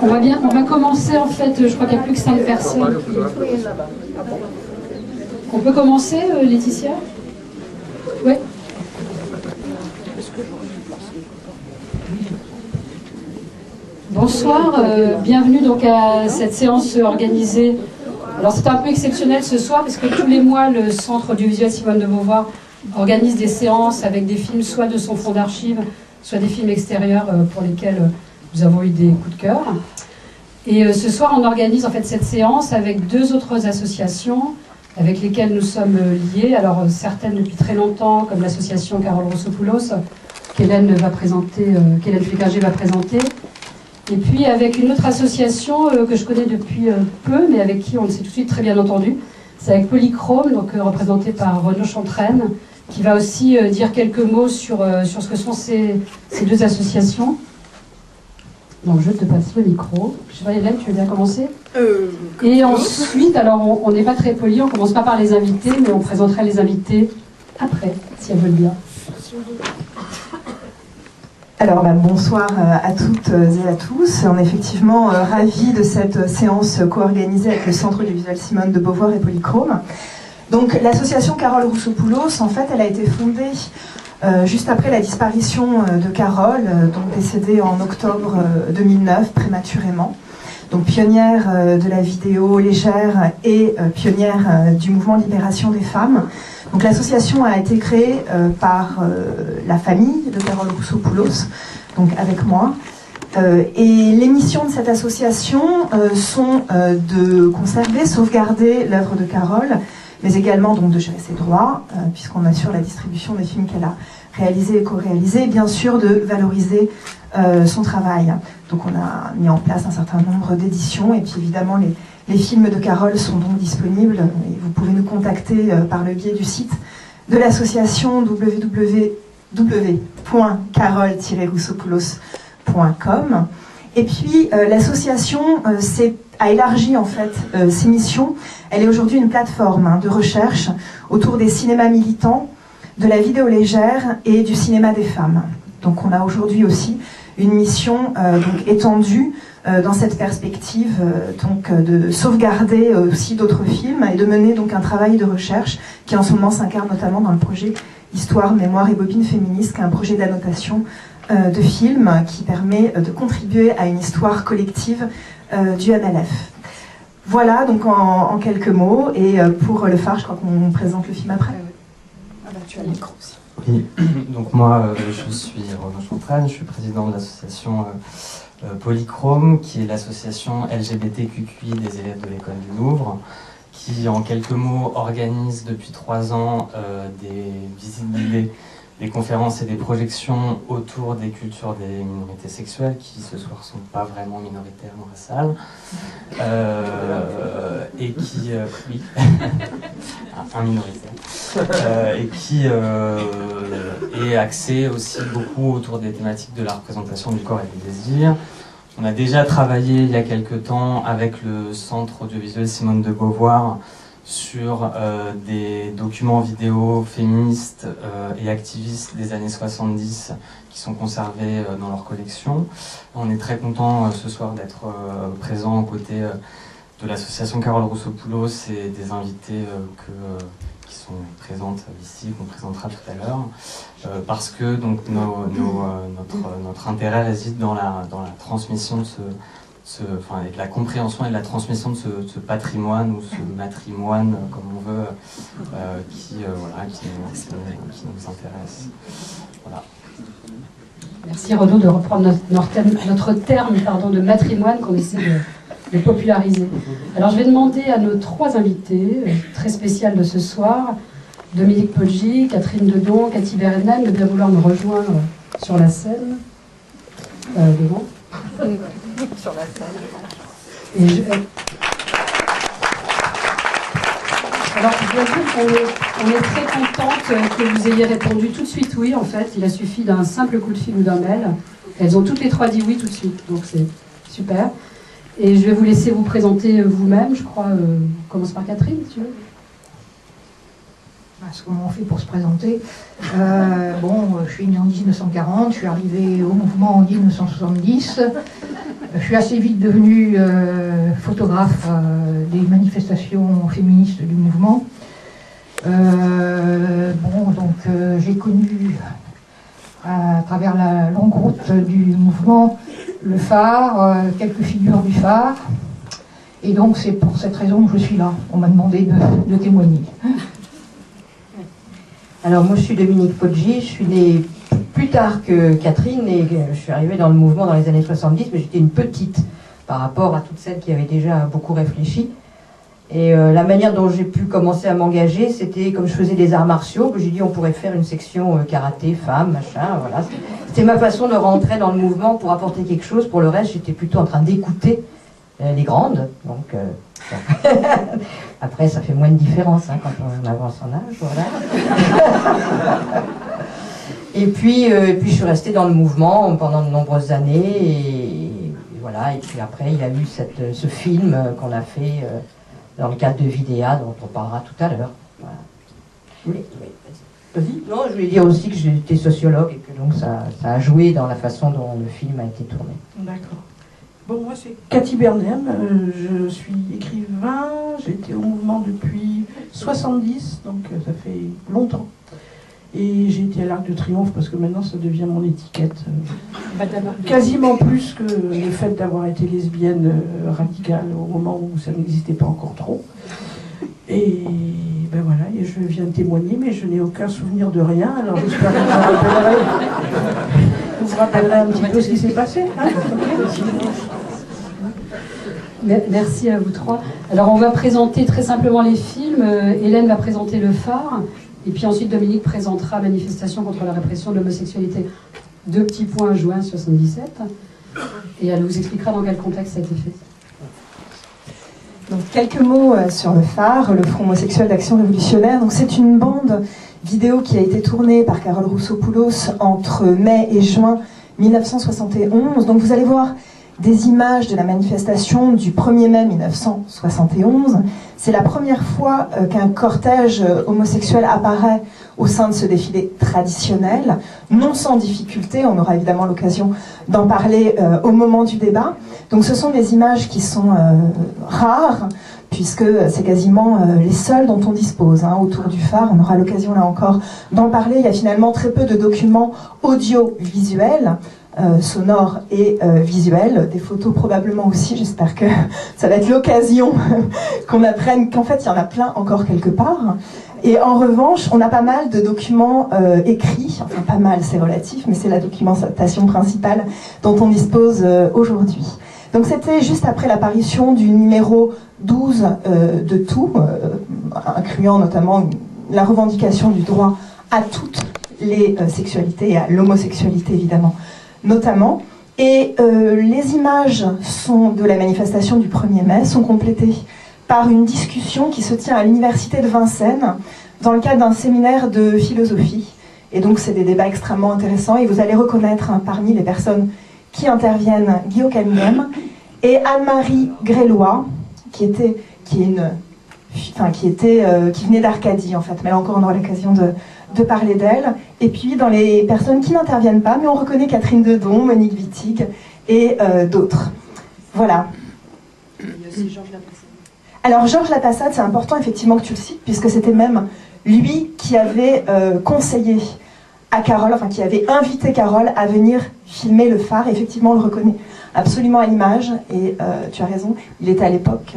On va commencer en fait, je crois qu'il n'y a plus que 5 personnes. On peut commencer, Laetitia? Oui. Bonsoir, bienvenue donc à cette séance organisée. Alors c'est un peu exceptionnel ce soir parce que tous les mois le Centre audiovisuel Simone de Beauvoir organise des séances avec des films soit de son fonds d'archives, soit des films extérieurs pour lesquels nous avons eu des coups de cœur. Et ce soir on organise en fait cette séance avec 2 autres associations avec lesquelles nous sommes liés. Alors certaines depuis très longtemps comme l'association Carole Roussopoulos qu'Hélène Flickerger va présenter. Et puis avec une autre association que je connais depuis peu, mais avec qui on s'est tout de suite très bien entendu. C'est avec Polychrome, donc représentée par Renaud Chantraine, qui va aussi dire quelques mots sur ce que sont ces 2 associations. Donc je te passe le micro. Je sais pas, Hélène, tu veux bien commencer? Et ensuite, alors on n'est pas très poli, on commence pas par les invités, mais on présenterait les invités après, si elles veulent bien. Alors bonsoir à toutes et à tous. On est effectivement ravis de cette séance co-organisée avec le Centre audiovisuel Simone de Beauvoir et Polychrome. Donc l'association Carole Roussopoulos, en fait, elle a été fondée juste après la disparition de Carole, donc décédée en octobre 2009 prématurément. Donc pionnière de la vidéo légère et pionnière du mouvement de libération des femmes. Donc l'association a été créée par la famille de Carole Roussopoulos, donc avec moi. Et les missions de cette association sont de conserver, sauvegarder l'œuvre de Carole, mais également donc de gérer ses droits, puisqu'on assure la distribution des films qu'elle a réalisés et co-réalisés, et bien sûr de valoriser son travail. Donc on a mis en place un certain nombre d'éditions, et puis évidemment les films de Carole sont donc disponibles, et vous pouvez nous contacter par le biais du site de l'association www.carole-roussopoulos.com. Et puis l'association a élargi en fait ses missions. Elle est aujourd'hui une plateforme de recherche autour des cinémas militants, de la vidéo légère et du cinéma des femmes. Donc on a aujourd'hui aussi une mission donc étendue dans cette perspective donc de sauvegarder aussi d'autres films et de mener donc un travail de recherche qui en ce moment s'incarne notamment dans le projet Histoire, Mémoire et Bobines féministes, qui est un projet d'annotation de films qui permet de contribuer à une histoire collective du MLF. Voilà donc en quelques mots, et pour le phare je crois qu'on présente le film après. Ah bah, tu as le micro aussi. Oui, donc moi je suis Renaud Chantraine, je suis président de l'association Polychrome, qui est l'association LGBTQI des élèves de l'école du Louvre, qui en quelques mots organise depuis 3 ans des visites guidées, des conférences et des projections autour des cultures des minorités sexuelles, qui ce soir sont pas vraiment minoritaires dans la salle, et qui oui, un minoritaire, et qui est axé aussi beaucoup autour des thématiques de la représentation du corps et du désir. On a déjà travaillé il y a quelque temps avec le Centre audiovisuel Simone de Beauvoir sur des documents vidéo féministes et activistes des années 70 qui sont conservés dans leur collection. On est très content ce soir d'être présent aux côtés de l'association Carole Roussopoulos et des invités qui sont présentes ici, qu'on présentera tout à l'heure, parce que donc, notre intérêt réside dans la transmission de et de la compréhension et de la transmission de ce patrimoine, ou ce matrimoine, comme on veut, qui nous intéresse. Voilà. Merci Renaud de reprendre notre terme de matrimoine qu'on essaie de populariser. Alors je vais demander à nos 3 invités très spéciales de ce soir, Dominique Poggi, Catherine Dedon, Cathy Berenheim, de bien vouloir me rejoindre sur la scène. Devant. Sur la scène. Et alors je dois dire qu'on est très contente que vous ayez répondu tout de suite oui. En fait, il a suffi d'un simple coup de fil ou d'un mail. Elles ont toutes les 3 dit oui tout de suite, donc c'est super. Et je vais vous laisser vous présenter vous-même, je crois. On commence par Catherine, si tu veux. Comment on fait pour se présenter? Je suis née en 1940, je suis arrivée au mouvement en 1970. Je suis assez vite devenue photographe des manifestations féministes du mouvement. J'ai connu à travers la longue route du mouvement le phare, quelques figures du phare. Et donc c'est pour cette raison que je suis là. On m'a demandé de témoigner. Alors moi je suis Dominique Poggi, je suis née plus tard que Catherine et je suis arrivée dans le mouvement dans les années 70, mais j'étais une petite par rapport à toutes celles qui avaient déjà beaucoup réfléchi. Et la manière dont j'ai pu commencer à m'engager, c'était comme je faisais des arts martiaux, que j'ai dit on pourrait faire une section karaté, femmes, machin, voilà. C'était ma façon de rentrer dans le mouvement pour apporter quelque chose. Pour le reste, j'étais plutôt en train d'écouter les grandes. Donc, après, ça fait moins de différence hein, quand on avance en âge, voilà. Et puis je suis restée dans le mouvement pendant de nombreuses années. Et voilà. Et puis après, il y a eu ce film qu'on a fait dans le cadre de Vidéa, dont on parlera tout à l'heure. Voilà. Oui, vas-y. Non, je voulais dire aussi que j'étais sociologue et que donc ça a joué dans la façon dont le film a été tourné. D'accord. Bon, moi c'est Cathy Bernheim, je suis écrivain, j'ai été au mouvement depuis 70, donc ça fait longtemps. Et j'ai été à l'Arc de Triomphe parce que maintenant ça devient mon étiquette. Quasiment plus que le fait d'avoir été lesbienne radicale au moment où ça n'existait pas encore trop. Et ben voilà, et je viens de témoigner, mais je n'ai aucun souvenir de rien, alors j'espère que vous vous rappellerez un petit peu ce qui s'est passé. Hein, Merci à vous trois. Alors on va présenter très simplement les films. Hélène va présenter Le Phare. Et puis ensuite Dominique présentera Manifestation contre la répression de l'homosexualité. 2 petits points, juin 77. Et elle vous expliquera dans quel contexte ça a été fait. Donc, quelques mots sur Le Phare, le Front homosexuel d'action révolutionnaire. Donc, c'est une bande vidéo qui a été tournée par Carole Rousseau-Poulos entre mai et juin 1971. Donc, vous allez voir des images de la manifestation du 1er mai 1971. C'est la première fois qu'un cortège homosexuel apparaît au sein de ce défilé traditionnel, non sans difficulté. On aura évidemment l'occasion d'en parler au moment du débat. Donc ce sont des images qui sont rares, puisque c'est quasiment les seules dont on dispose autour du phare. On aura l'occasion là encore d'en parler. Il y a finalement très peu de documents audiovisuels, sonores et visuels, des photos probablement aussi. J'espère que ça va être l'occasion qu'on apprenne qu'en fait il y en a plein encore quelque part. Et en revanche, on a pas mal de documents écrits, enfin pas mal, c'est relatif, mais c'est la documentation principale dont on dispose aujourd'hui. Donc c'était juste après l'apparition du numéro 12 de Tout, incluant notamment la revendication du droit à toutes les sexualités et à l'homosexualité évidemment notamment. Et les images de la manifestation du 1er mai sont complétées par une discussion qui se tient à l'université de Vincennes dans le cadre d'un séminaire de philosophie. Et donc c'est des débats extrêmement intéressants et vous allez reconnaître parmi les personnes qui interviennent Guillaume Caminem et Anne-Marie Grélois, qui venait d'Arcadie en fait, mais là encore on aura l'occasion de parler d'elle. Et puis dans les personnes qui n'interviennent pas, mais on reconnaît Catherine Dedon, Monique Wittig et d'autres. Voilà. Il y a aussi Georges Lapassade. Alors Georges Lapassade, c'est important effectivement que tu le cites, puisque c'était même lui qui avait conseillé à Carole, enfin qui avait invité Carole à venir filmer Le Phare. Effectivement, on le reconnaît absolument à l'image, et tu as raison, il était à l'époque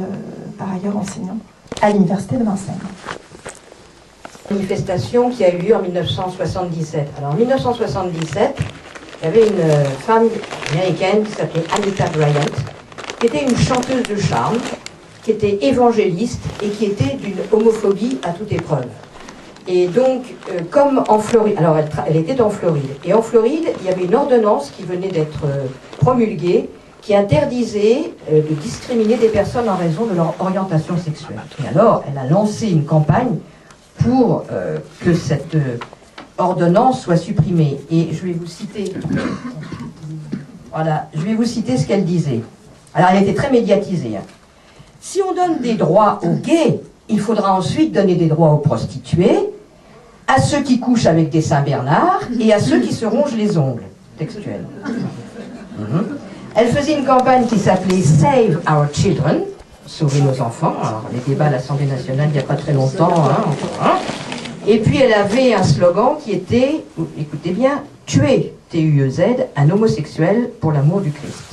par ailleurs enseignant à l'université de Vincennes. Manifestation qui a eu lieu en 1977. Alors en 1977, il y avait une femme américaine qui s'appelait Anita Bryant, qui était une chanteuse de charme, qui était évangéliste et qui était d'une homophobie à toute épreuve. Et donc, comme en Floride, alors elle était en Floride, et en Floride, il y avait une ordonnance qui venait d'être promulguée, qui interdisait de discriminer des personnes en raison de leur orientation sexuelle. Et alors, elle a lancé une campagne pour que cette ordonnance soit supprimée. Et je vais vous citer, voilà, je vais vous citer ce qu'elle disait. Alors, elle était très médiatisée. Si on donne des droits aux gays, il faudra ensuite donner des droits aux prostituées, à ceux qui couchent avec des Saint-Bernard et à ceux qui se rongent les ongles. Textuel. Elle faisait une campagne qui s'appelait Save Our Children, sauver nos enfants. Alors, les débats à l'Assemblée nationale il n'y a pas très longtemps. Et puis elle avait un slogan qui était, écoutez bien, tuer, T-U-E-Z, un homosexuel pour l'amour du Christ.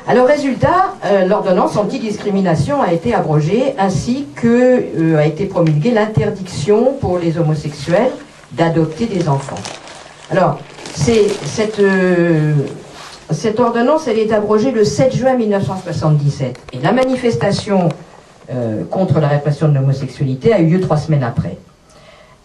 Alors résultat, l'ordonnance anti-discrimination a été abrogée, ainsi que a été promulguée l'interdiction pour les homosexuels d'adopter des enfants. Alors, cette ordonnance, elle est abrogée le 7 juin 1977. Et la manifestation contre la répression de l'homosexualité a eu lieu 3 semaines après.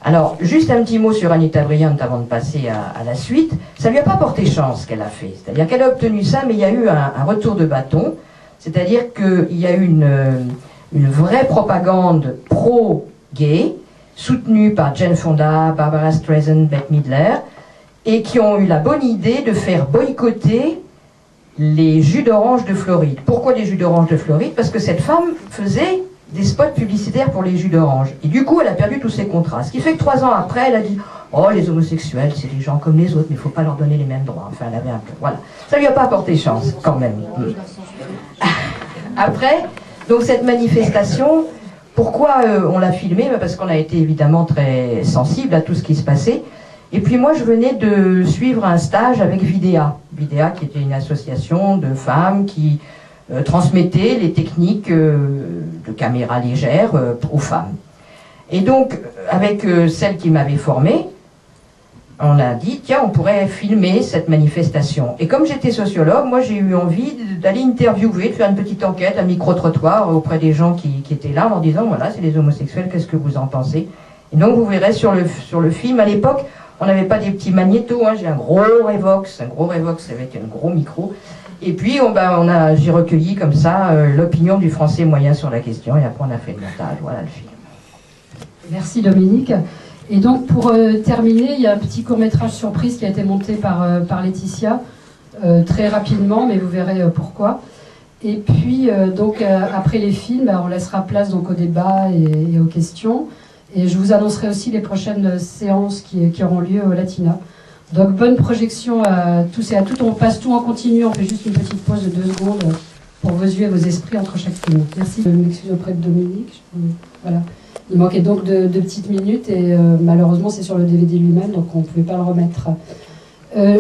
Alors, juste un petit mot sur Anita Bryant avant de passer à la suite. Ça lui a pas porté chance ce qu'elle a fait. C'est-à-dire qu'elle a obtenu ça, mais il y a eu un retour de bâton. C'est-à-dire qu'il y a eu une vraie propagande pro-gay, soutenue par Jane Fonda, Barbara Streisand, Bette Midler, et qui ont eu la bonne idée de faire boycotter les jus d'orange de Floride. Pourquoi les jus d'orange de Floride? Parce que cette femme faisait des spots publicitaires pour les jus d'orange. Et du coup, elle a perdu tous ses contrats. Ce qui fait que 3 ans après, elle a dit « Oh, les homosexuels, c'est des gens comme les autres, mais il ne faut pas leur donner les mêmes droits. » Enfin, elle avait un peu... Voilà. Ça lui a pas apporté chance, quand même. Après, donc cette manifestation, pourquoi on l'a filmée? Parce qu'on a été évidemment très sensible à tout ce qui se passait. Et puis moi, je venais de suivre un stage avec Vidéa. Vidéa, qui était une association de femmes qui transmettait les techniques de caméra légère aux femmes. Et donc, avec celle qui m'avait formée, on a dit, tiens, on pourrait filmer cette manifestation. Et comme j'étais sociologue, moi j'ai eu envie d'aller interviewer, de faire une petite enquête, un micro-trottoir auprès des gens qui étaient là, en leur disant, voilà, c'est les homosexuels, qu'est-ce que vous en pensez? Et donc vous verrez sur le film, à l'époque, on n'avait pas des petits magnétos, j'ai un gros Revox avec un gros micro. Et puis j'ai recueilli comme ça l'opinion du français moyen sur la question, et après on a fait le montage, voilà le film. Merci Dominique. Et donc pour terminer, il y a un petit court-métrage surprise qui a été monté par Laetitia, très rapidement, mais vous verrez pourquoi. Et puis après les films, on laissera place donc au débat et aux questions. Et je vous annoncerai aussi les prochaines séances qui auront lieu au Latina. Donc bonne projection à tous et à toutes. On passe tout en continu, on fait juste une petite pause de 2 secondes pour vos yeux et vos esprits entre chaque film. Merci. Je m'excuse auprès de Dominique. Voilà. Il manquait donc de petites minutes et malheureusement c'est sur le DVD lui-même, donc on ne pouvait pas le remettre.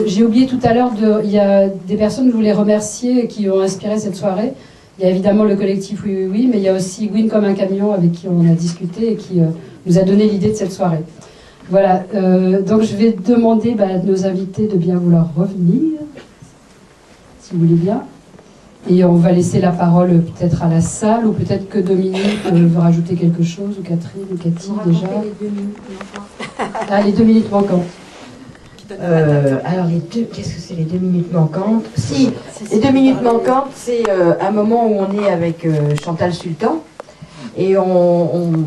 J'ai oublié tout à l'heure, il y a des personnes que je voulais remercier qui ont inspiré cette soirée. Il y a évidemment le collectif Oui Oui Oui, mais il y a aussi Gwyn comme un camion avec qui on a discuté et qui nous a donné l'idée de cette soirée. Voilà, donc je vais demander à nos invités de bien vouloir revenir, si vous voulez bien. Et on va laisser la parole peut-être à la salle, ou peut-être que Dominique veut rajouter quelque chose, ou Catherine, ou Cathy déjà. Les 2 minutes manquantes. Ah, les 2 minutes manquantes. Alors, qu'est-ce que c'est les 2 minutes manquantes? Si, les 2 minutes manquantes, c'est un moment où on est avec Chantal Sultan, et on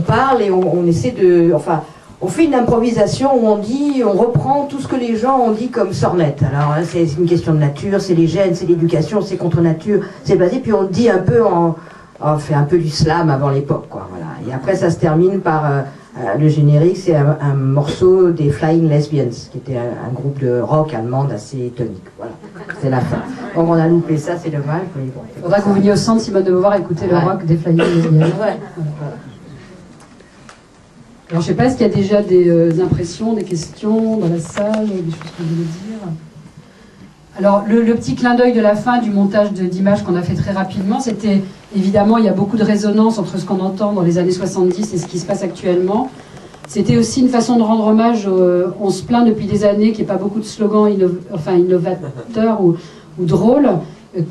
parle et on essaie de... Enfin, on fait une improvisation où on reprend tout ce que les gens ont dit comme sornette. Alors, hein, c'est une question de nature, c'est les gènes, c'est l'éducation, c'est contre nature, c'est basé, puis on dit un peu on fait un peu du slam avant l'époque, quoi, voilà. Et après, ça se termine par le générique, c'est un morceau des Flying Lesbians, qui était un groupe de rock allemande assez tonique, voilà. C'est la fin. Donc on a loupé ça, c'est dommage. Mais bon, il faudra que vous veniez au centre Simone de Beauvoir écouter le rock des Flying Lesbians. Ouais. Alors je ne sais pas, est-ce qu'il y a déjà des impressions, des questions dans la salle, des choses que vous voulez dire? Alors le petit clin d'œil de la fin du montage d'images qu'on a fait très rapidement, c'était évidemment, il y a beaucoup de résonance entre ce qu'on entend dans les années 70 et ce qui se passe actuellement. C'était aussi une façon de rendre hommage, on se plaint depuis des années qu'il n'y ait pas beaucoup de slogans innovateurs ou drôles,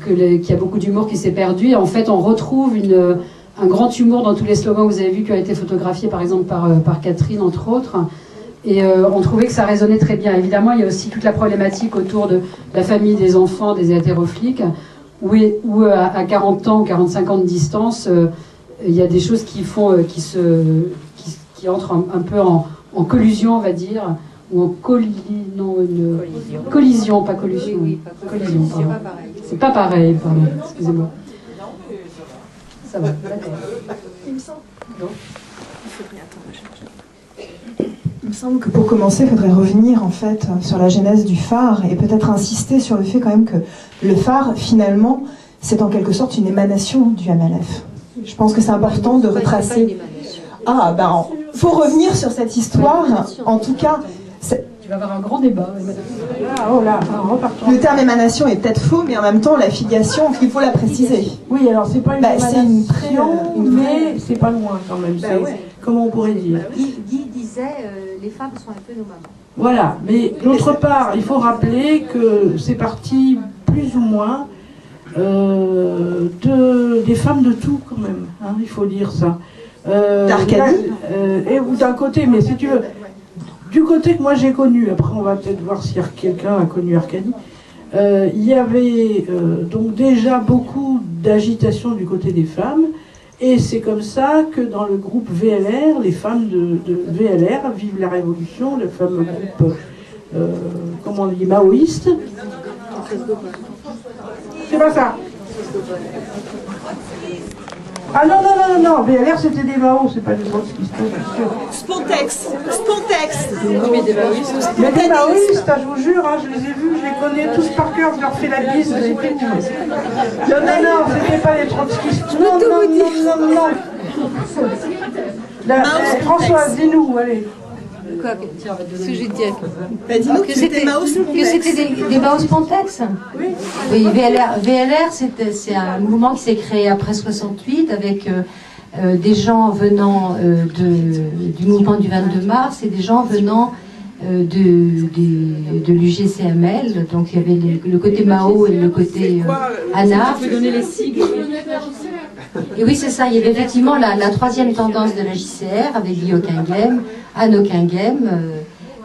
qu'il y a beaucoup d'humour qui s'est perdu, et en fait on retrouve un grand humour dans tous les slogans que vous avez vus qui ont été photographiés par exemple par Catherine entre autres, et on trouvait que ça résonnait très bien. Évidemment il y a aussi toute la problématique autour de la famille, des enfants, des hétérofliques, où à 40 ans ou 45 ans de distance il y a des choses qui entrent un peu en collusion, on va dire, ou en collision, pas collusion. Oui, collision, c'est pas pareil. C'est pas pareil, pardon, excusez-moi. Ça va, d'accord. Il me semble. Non. Il faut bien attendre, semble que pour commencer, il faudrait revenir en fait sur la genèse du phare et peut-être insister sur le fait quand même que le phare, finalement, c'est en quelque sorte une émanation du MLF. Je pense que c'est important de retracer... Ah, ben, faut revenir sur cette histoire. En tout cas, Tu vas avoir un grand débat. Ah, oh là, repartons. le terme émanation est peut-être faux, mais en même temps, la filiation, il faut la préciser. Oui, alors c'est pas une Bah, c'est une émanation, une vraie- mais c'est pas loin quand même. Bah C'est- ouais. Comment on pourrait dire? Guy disait les femmes sont un peu nos mamans. Voilà, mais d'autre part, il faut rappeler que c'est parti plus ou moins des femmes de tout quand même, hein, il faut dire ça. D'Arcadie ou d'un côté, mais si tu veux, du côté que moi j'ai connu, après on va peut-être voir si quelqu'un a connu Arcadie, il y avait donc déjà beaucoup d'agitation du côté des femmes, et c'est comme ça que dans le groupe VLR, les femmes de VLR, Vive la Révolution, le fameux groupe, comment on dit, maoïste. C'est pas ça. Ah non, non, non, non, VLR c'était des Mao, c'est pas des trotskistes, je suis sûre. Spontex. Mais des maoïstes, je vous jure, hein, je les ai vus, je les connais tous par cœur, je leur fais la bise, je les fais tout. Non, non, c'était pas les trotskistes. Non, non, non, non, non. Françoise, dis-nous, allez. Quoi ce que je dire Bah, dis-nous que c'était Mao que Spontex. c'était des Mao Spontex. Oui, VLR c'est un mouvement qui s'est créé après 68 avec des gens venant du mouvement du 22 mars et des gens venant de l'UGCML. Donc il y avait le côté Mao et le côté ANA. Tu peux donner les sigles. Et oui, c'est ça. Il y avait effectivement la troisième tendance de la JCR avec Guy Ockinghem, Anne Ockinghem,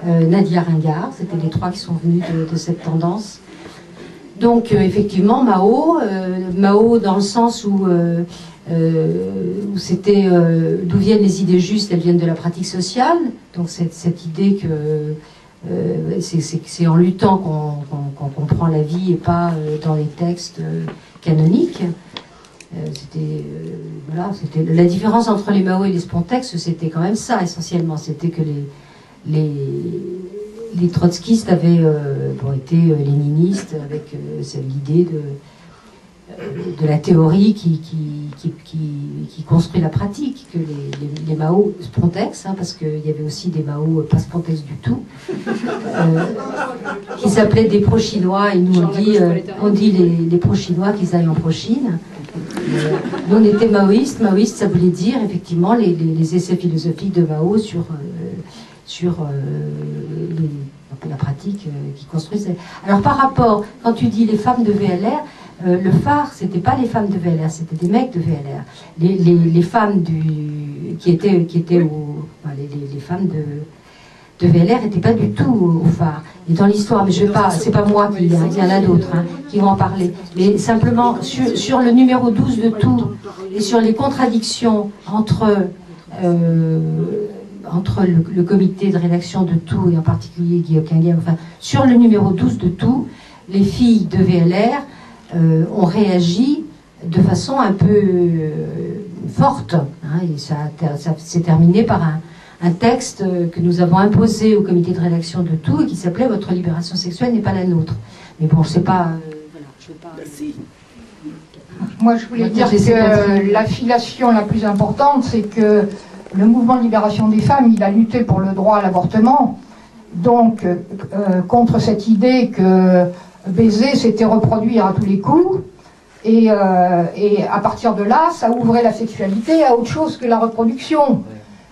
Nadia Ringard. C'était les trois qui sont venus de cette tendance. Donc, effectivement, Mao dans le sens où c'était d'où viennent les idées justes, elles viennent de la pratique sociale. Donc, cette idée que c'est en luttant qu'on comprend la vie et pas dans les textes canoniques. Voilà, c'était la différence entre les Mao et les Spontex, c'était quand même ça essentiellement. C'était que les trotskistes avaient été léninistes avec l'idée de la théorie qui construit la pratique, que les Mao Spontex, hein, parce qu'il y avait aussi des Mao pas Spontex du tout, qui s'appelaient des pro-chinois, et nous on dit les pro-chinois qu'ils aillent en pro-Chine. Nous on était maoïstes, ça voulait dire effectivement les essais philosophiques de Mao sur la pratique qui construisait. Alors par rapport, quand tu dis les femmes de VLR, le phare, c'était pas les femmes de VLR, c'était des mecs de VLR. Les femmes qui étaient les femmes de VLR n'étaient pas du tout au phare. Et dans l'histoire, mais je vais pas, c'est pas moi qui, il y en a d'autres qui vont en parler. Mais simplement sur le numéro 12 de Tout et sur les contradictions entre le comité de rédaction de Tout et en particulier Guy Ockinghem, enfin sur le numéro 12 de Tout, les filles de VLR ont réagi de façon un peu forte, hein, et ça s'est terminé par un texte que nous avons imposé au comité de rédaction de Tout et qui s'appelait « Votre libération sexuelle n'est pas la nôtre ». Mais bon, je sais pas... je vais pas... Moi, je voulais dire que la filiation la plus importante, c'est que le mouvement de libération des femmes, il a lutté pour le droit à l'avortement. Donc, contre cette idée que baiser, c'était reproduire à tous les coups. Et à partir de là, ça ouvrait la sexualité à autre chose que la reproduction.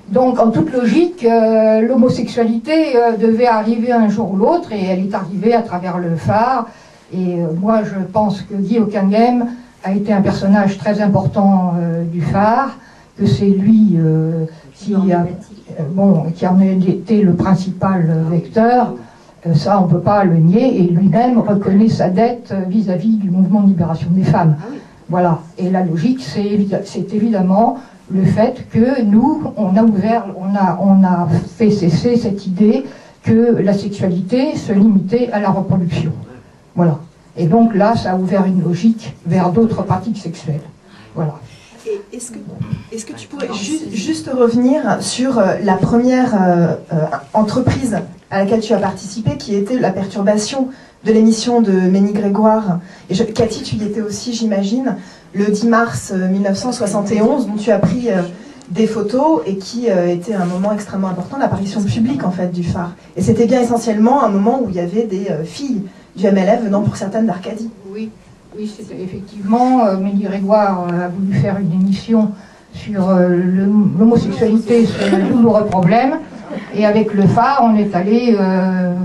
Donc, en toute logique, l'homosexualité devait arriver un jour ou l'autre, et elle est arrivée à travers le phare. Et moi, je pense que Guy Ockinghem a été un personnage très important du phare, que c'est lui qui en a été le principal vecteur. Ça, on ne peut pas le nier, et lui-même reconnaît sa dette vis-à-vis du mouvement de libération des femmes. Voilà. Et la logique, c'est évidemment le fait que nous, on a fait cesser cette idée que la sexualité se limitait à la reproduction. Voilà. Et donc là, ça a ouvert une logique vers d'autres pratiques sexuelles. Voilà. Et Et est-ce que tu pourrais juste revenir sur la première entreprise à laquelle tu as participé, qui était la perturbation de l'émission de Ménie Grégoire. Et Cathy, tu y étais aussi, j'imagine, le 10 mars 1971, dont tu as pris des photos et qui était un moment extrêmement important, l'apparition publique en fait du phare. Et c'était bien essentiellement un moment où il y avait des filles du MLF venant pour certaines d'Arcadie. Oui, c'était effectivement, Ménie Grégoire a voulu faire une émission sur l'homosexualité, c'est un douloureux problème. Et avec le phare, on est allé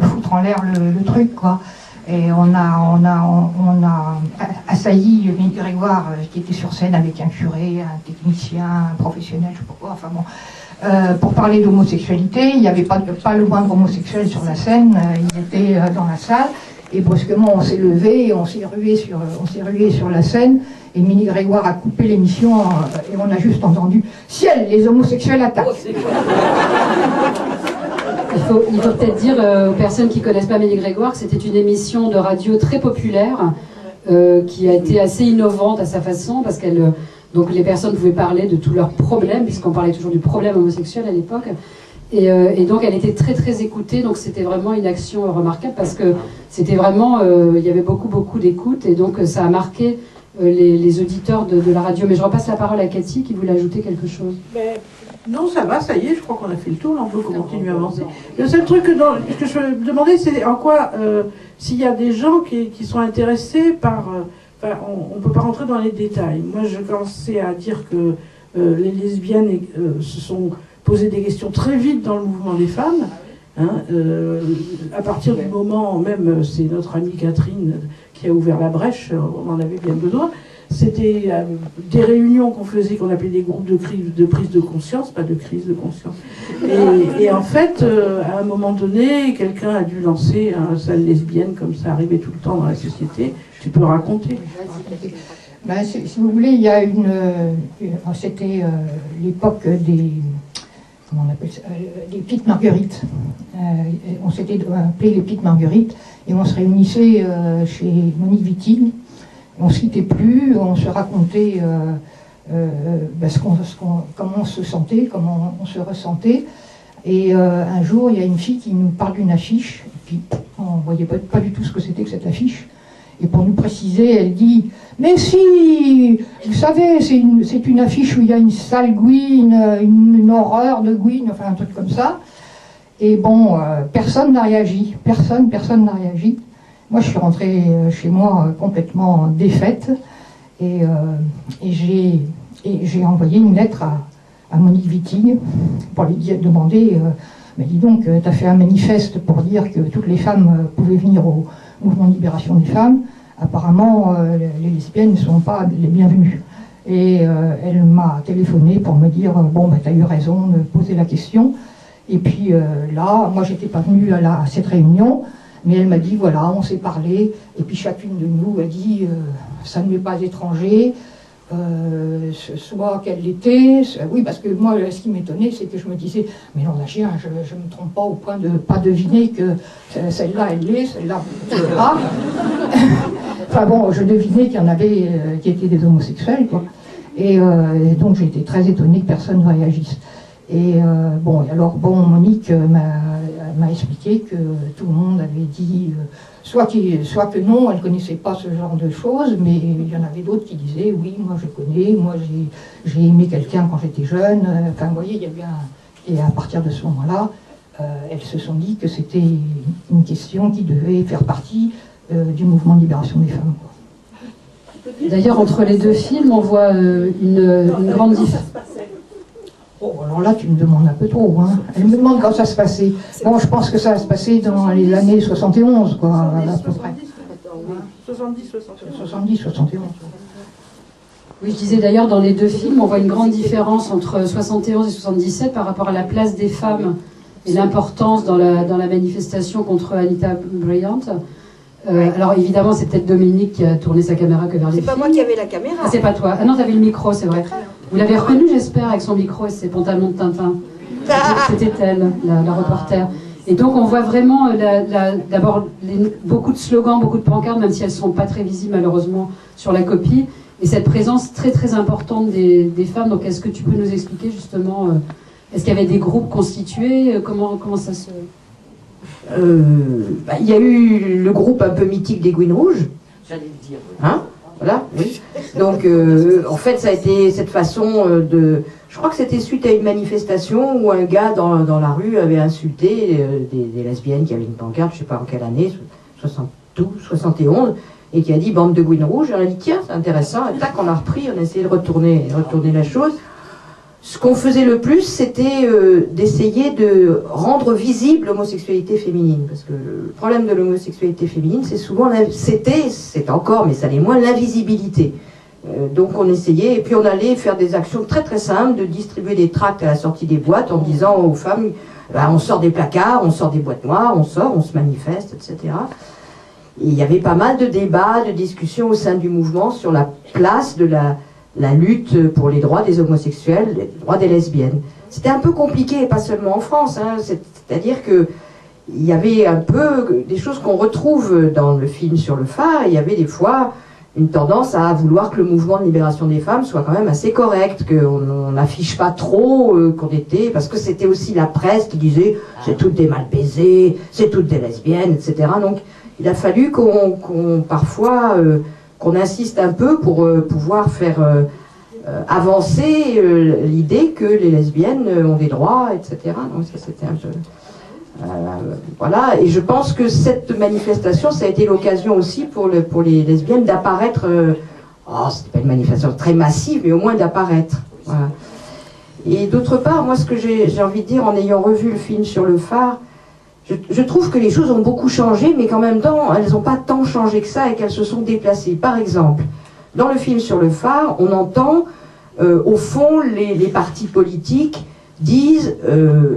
foutre en l'air le truc, quoi. Et on a assailli Ménie Grégoire, qui était sur scène avec un curé, un technicien, un professionnel, je sais pas quoi, enfin bon. Pour parler d'homosexualité, il n'y avait pas le moindre homosexuel sur la scène, ils étaient dans la salle. Et brusquement, on s'est levé et on s'est rué sur la scène. Et Ménie Grégoire a coupé l'émission et on a juste entendu « Ciel, les homosexuels attaquent !» Il faut peut-être dire aux personnes qui ne connaissent pas Ménie Grégoire que c'était une émission de radio très populaire qui a été assez innovante à sa façon parce qu'elle... Donc les personnes pouvaient parler de tous leurs problèmes, puisqu'on parlait toujours du problème homosexuel à l'époque. Et donc elle était très très écoutée, donc c'était vraiment une action remarquable parce que c'était vraiment, il y avait beaucoup d'écoute et donc ça a marqué les auditeurs de la radio. Mais je repasse la parole à Cathy qui voulait ajouter quelque chose. Non, ça va, ça y est, je crois qu'on a fait le tour, là, on peut continuer à avancer. Le seul truc que je me demandais, c'est en quoi, s'il y a des gens qui sont intéressés par... on ne peut pas rentrer dans les détails. Moi, je commençais à dire que les lesbiennes se sont posées des questions très vite dans le mouvement des femmes. Hein, à partir du moment, même c'est notre amie Catherine qui a ouvert la brèche, on en avait bien besoin. C'était des réunions qu'on faisait, qu'on appelait des groupes de prise de conscience, pas de crise de conscience. Et en fait, à un moment donné, quelqu'un a dû lancer un salle lesbienne, comme ça arrivait tout le temps dans la société. Tu peux raconter. Ben, si vous voulez, il y a c'était l'époque des... Comment on appelle ça, les Petites Marguerites. On s'était appelé les Petites Marguerites et on se réunissait chez Monique Wittig. On ne se quittait plus, on se racontait comment on se sentait, comment on se ressentait. Et un jour, il y a une fille qui nous parle d'une affiche, et puis on ne voyait pas du tout ce que c'était que cette affiche. Et pour nous préciser, elle dit « Mais si, vous savez, c'est une affiche où il y a une sale gouine, une horreur de gouine, enfin un truc comme ça. » Et bon, personne n'a réagi, personne n'a réagi. Moi, je suis rentrée chez moi complètement défaite et j'ai envoyé une lettre à Monique Wittig pour lui demander mais dis donc, tu as fait un manifeste pour dire que toutes les femmes pouvaient venir au mouvement de libération des femmes. Apparemment, les lesbiennes ne sont pas les bienvenues. Et elle m'a téléphoné pour me dire bon, tu as eu raison de poser la question. Et puis là, moi, j'étais pas venue à cette réunion. Mais elle m'a dit, voilà, on s'est parlé, et puis chacune de nous a dit, ça ne m'est pas étranger, soit qu'elle l'était, oui, parce que moi, ce qui m'étonnait, c'est que je me disais, mais non, je ne me trompe pas au point de ne pas deviner que celle-là, elle l'est, celle-là, elle l'est pas. Enfin bon, je devinais qu'il y en avait qui étaient des homosexuels, quoi. Et donc j'ai été très étonnée que personne ne réagisse. Et Monique m'a expliqué que tout le monde avait dit soit que non, elle ne connaissait pas ce genre de choses, mais il y en avait d'autres qui disaient oui, moi je connais, moi j'ai aimé quelqu'un quand j'étais jeune. Enfin, vous voyez, il y a eu et à partir de ce moment-là, elles se sont dit que c'était une question qui devait faire partie du mouvement de libération des femmes. D'ailleurs, entre les deux films, on voit une grande différence. Oh, alors là, tu me demandes un peu trop. Hein. Elle me demande quand ça se passait. Bon, je pense que ça va se passer dans les années 71, quoi, à peu près. 70, 71. Oui, je disais d'ailleurs, dans les deux films, on voit une grande différence entre 71 et 77 par rapport à la place des femmes et l'importance dans la manifestation contre Anita Bryant. Alors évidemment, c'est peut-être Dominique qui a tourné sa caméra que vers les filles. C'est pas moi qui avais la caméra. Ah, c'est pas toi. Ah non, t'avais le micro, c'est vrai. Vous l'avez reconnue, j'espère, avec son micro et ses pantalons de Tintin. C'était elle, la reporter. Et donc on voit vraiment d'abord beaucoup de slogans, beaucoup de pancartes, même si elles ne sont pas très visibles malheureusement sur la copie. et cette présence très très importante des femmes. Donc est-ce que tu peux nous expliquer justement, est-ce qu'il y avait des groupes constitués, comment ça se... Il y a eu le groupe un peu mythique des Gouines Rouges. J'allais le dire. Hein? Voilà, oui. Donc, en fait, ça a été cette façon de... Je crois que c'était suite à une manifestation où un gars dans la rue avait insulté des lesbiennes qui avaient une pancarte, je ne sais pas en quelle année, 72, 71, et qui a dit « bande de Gouines Rouges ». On a dit « tiens, c'est intéressant ». Et tac, on a repris, on a essayé de retourner la chose. Ce qu'on faisait le plus, c'était d'essayer de rendre visible l'homosexualité féminine. Parce que le problème de l'homosexualité féminine, c'est souvent, c'est encore, mais ça l'est moins, l'invisibilité. Donc on essayait, et puis on allait faire des actions très très simples, de distribuer des tracts à la sortie des boîtes en disant aux femmes, bah, on sort des placards, on sort des boîtes noires, on se manifeste, etc. Et il y avait pas mal de débats, de discussions au sein du mouvement sur la place de la lutte pour les droits des homosexuels, les droits des lesbiennes. C'était un peu compliqué, pas seulement en France, hein, c'est-à-dire que il y avait un peu des choses qu'on retrouve dans le film sur le phare, et il y avait des fois une tendance à vouloir que le mouvement de libération des femmes soit quand même assez correct, qu'on n'affiche pas trop qu'on était, parce que c'était aussi la presse qui disait c'est toutes des mal baisées, c'est toutes des lesbiennes, etc. Donc il a fallu parfois qu'on insiste un peu pour pouvoir faire avancer l'idée que les lesbiennes ont des droits, etc. Donc ça c'était un peu... voilà, et je pense que cette manifestation, ça a été l'occasion aussi pour les lesbiennes d'apparaître, c'était pas une manifestation très massive, mais au moins d'apparaître. Voilà. Et d'autre part, moi ce que j'ai envie de dire en ayant revu le film sur le phare, je trouve que les choses ont beaucoup changé, mais qu'en même temps, elles n'ont pas tant changé que ça et qu'elles se sont déplacées. Par exemple, dans le film sur le phare, on entend, au fond, les partis politiques disent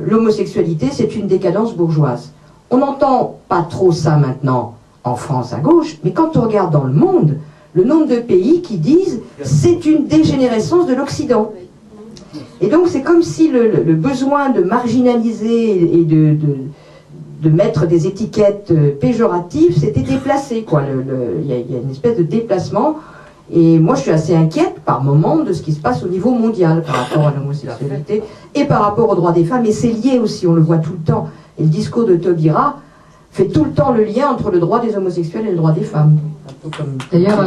l'homosexualité c'est une décadence bourgeoise. On n'entend pas trop ça maintenant en France à gauche, mais quand on regarde dans le monde, le nombre de pays qui disent c'est une dégénérescence de l'Occident. Et donc c'est comme si le besoin de marginaliser et de mettre des étiquettes péjoratives s'était déplacé, quoi. Il y a une espèce de déplacement. Et moi, je suis assez inquiète par moment de ce qui se passe au niveau mondial par rapport à l'homosexualité et par rapport aux droits des femmes. Et c'est lié aussi, on le voit tout le temps. Et le discours de Taubira fait tout le temps le lien entre le droit des homosexuels et le droit des femmes. D'ailleurs,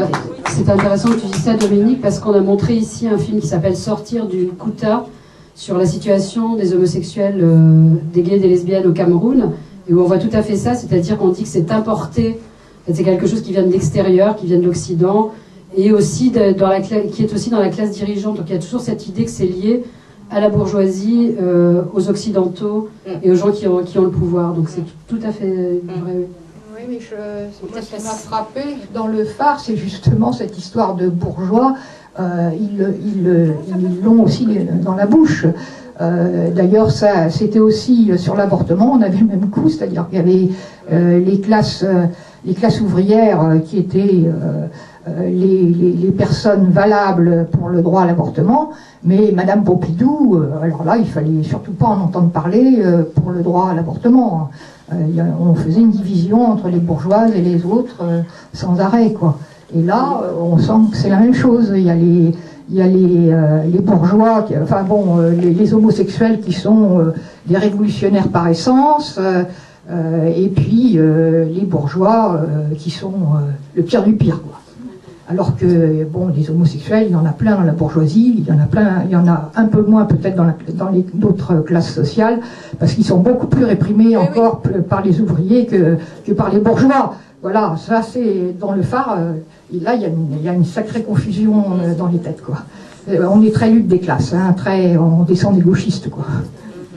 c'est intéressant que tu dis ça, Dominique, parce qu'on a montré ici un film qui s'appelle Sortir du Kouta sur la situation des homosexuels, des gays et des lesbiennes au Cameroun, et où on voit tout à fait ça, c'est-à-dire qu'on dit que c'est importé, c'est quelque chose qui vient de l'extérieur, qui vient de l'Occident, et aussi qui est aussi dans la classe dirigeante. Donc il y a toujours cette idée que c'est lié à la bourgeoisie, aux occidentaux et aux gens qui ont le pouvoir. Donc c'est tout à fait vrai. Oui, mais ce qui m'a frappé dans le phare, c'est justement cette histoire de bourgeois. Ils l'ont aussi dans la bouche. D'ailleurs, ça, c'était aussi sur l'avortement, on avait le même coup, c'est-à-dire qu'il y avait les classes ouvrières qui étaient les personnes valables pour le droit à l'avortement, mais Madame Pompidou, alors là, il fallait surtout pas en entendre parler pour le droit à l'avortement. On faisait une division entre les bourgeoises et les autres sans arrêt, quoi. Et là, on sent que c'est la même chose. Il y a les bourgeois, les homosexuels qui sont des révolutionnaires par essence, et puis les bourgeois qui sont le pire du pire, quoi. Alors que, bon, les homosexuels, il y en a plein dans la bourgeoisie, il y en a un peu moins peut-être dans les d'autres classes sociales, parce qu'ils sont beaucoup plus réprimés encore par les ouvriers que par les bourgeois. Voilà, ça c'est dans le phare, là il y a une sacrée confusion dans les têtes, quoi. On est très lutte des classes, hein, on descend des gauchistes, quoi.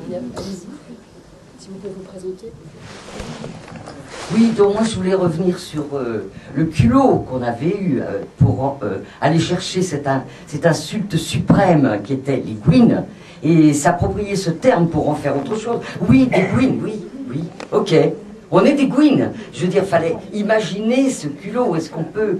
Allez-y, si vous pouvez vous présenter. Oui, donc moi je voulais revenir sur le culot qu'on avait eu pour aller chercher cette insulte suprême qui était les Gouines et s'approprier ce terme pour en faire autre chose. Oui, des Gouines, oui, ok. On est des Gouines. Je veux dire, fallait imaginer ce culot. Est-ce qu'on peut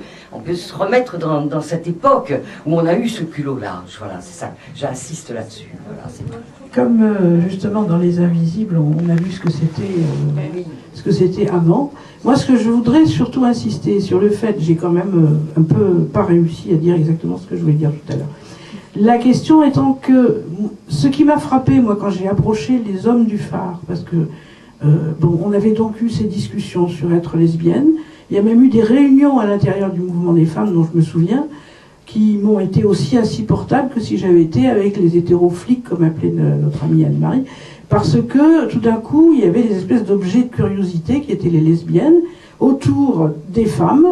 se remettre dans cette époque où on a eu ce culot-là? Voilà, c'est ça. J'insiste là-dessus. Voilà, c'est tout. Comme justement dans Les Invisibles, on a vu ce que c'était avant. Moi, ce que je voudrais surtout insister sur le fait, j'ai quand même un peu pas réussi à dire exactement ce que je voulais dire tout à l'heure. La question étant que ce qui m'a frappé, moi, quand j'ai approché les hommes du phare, parce que bon, on avait donc eu ces discussions sur être lesbienne. Il y a même eu des réunions à l'intérieur du mouvement des femmes, dont je me souviens, qui m'ont été aussi insupportables que si j'avais été avec les hétéroflics, comme appelait notre amie Anne-Marie, parce que tout d'un coup, il y avait des espèces d'objets de curiosité qui étaient les lesbiennes autour des femmes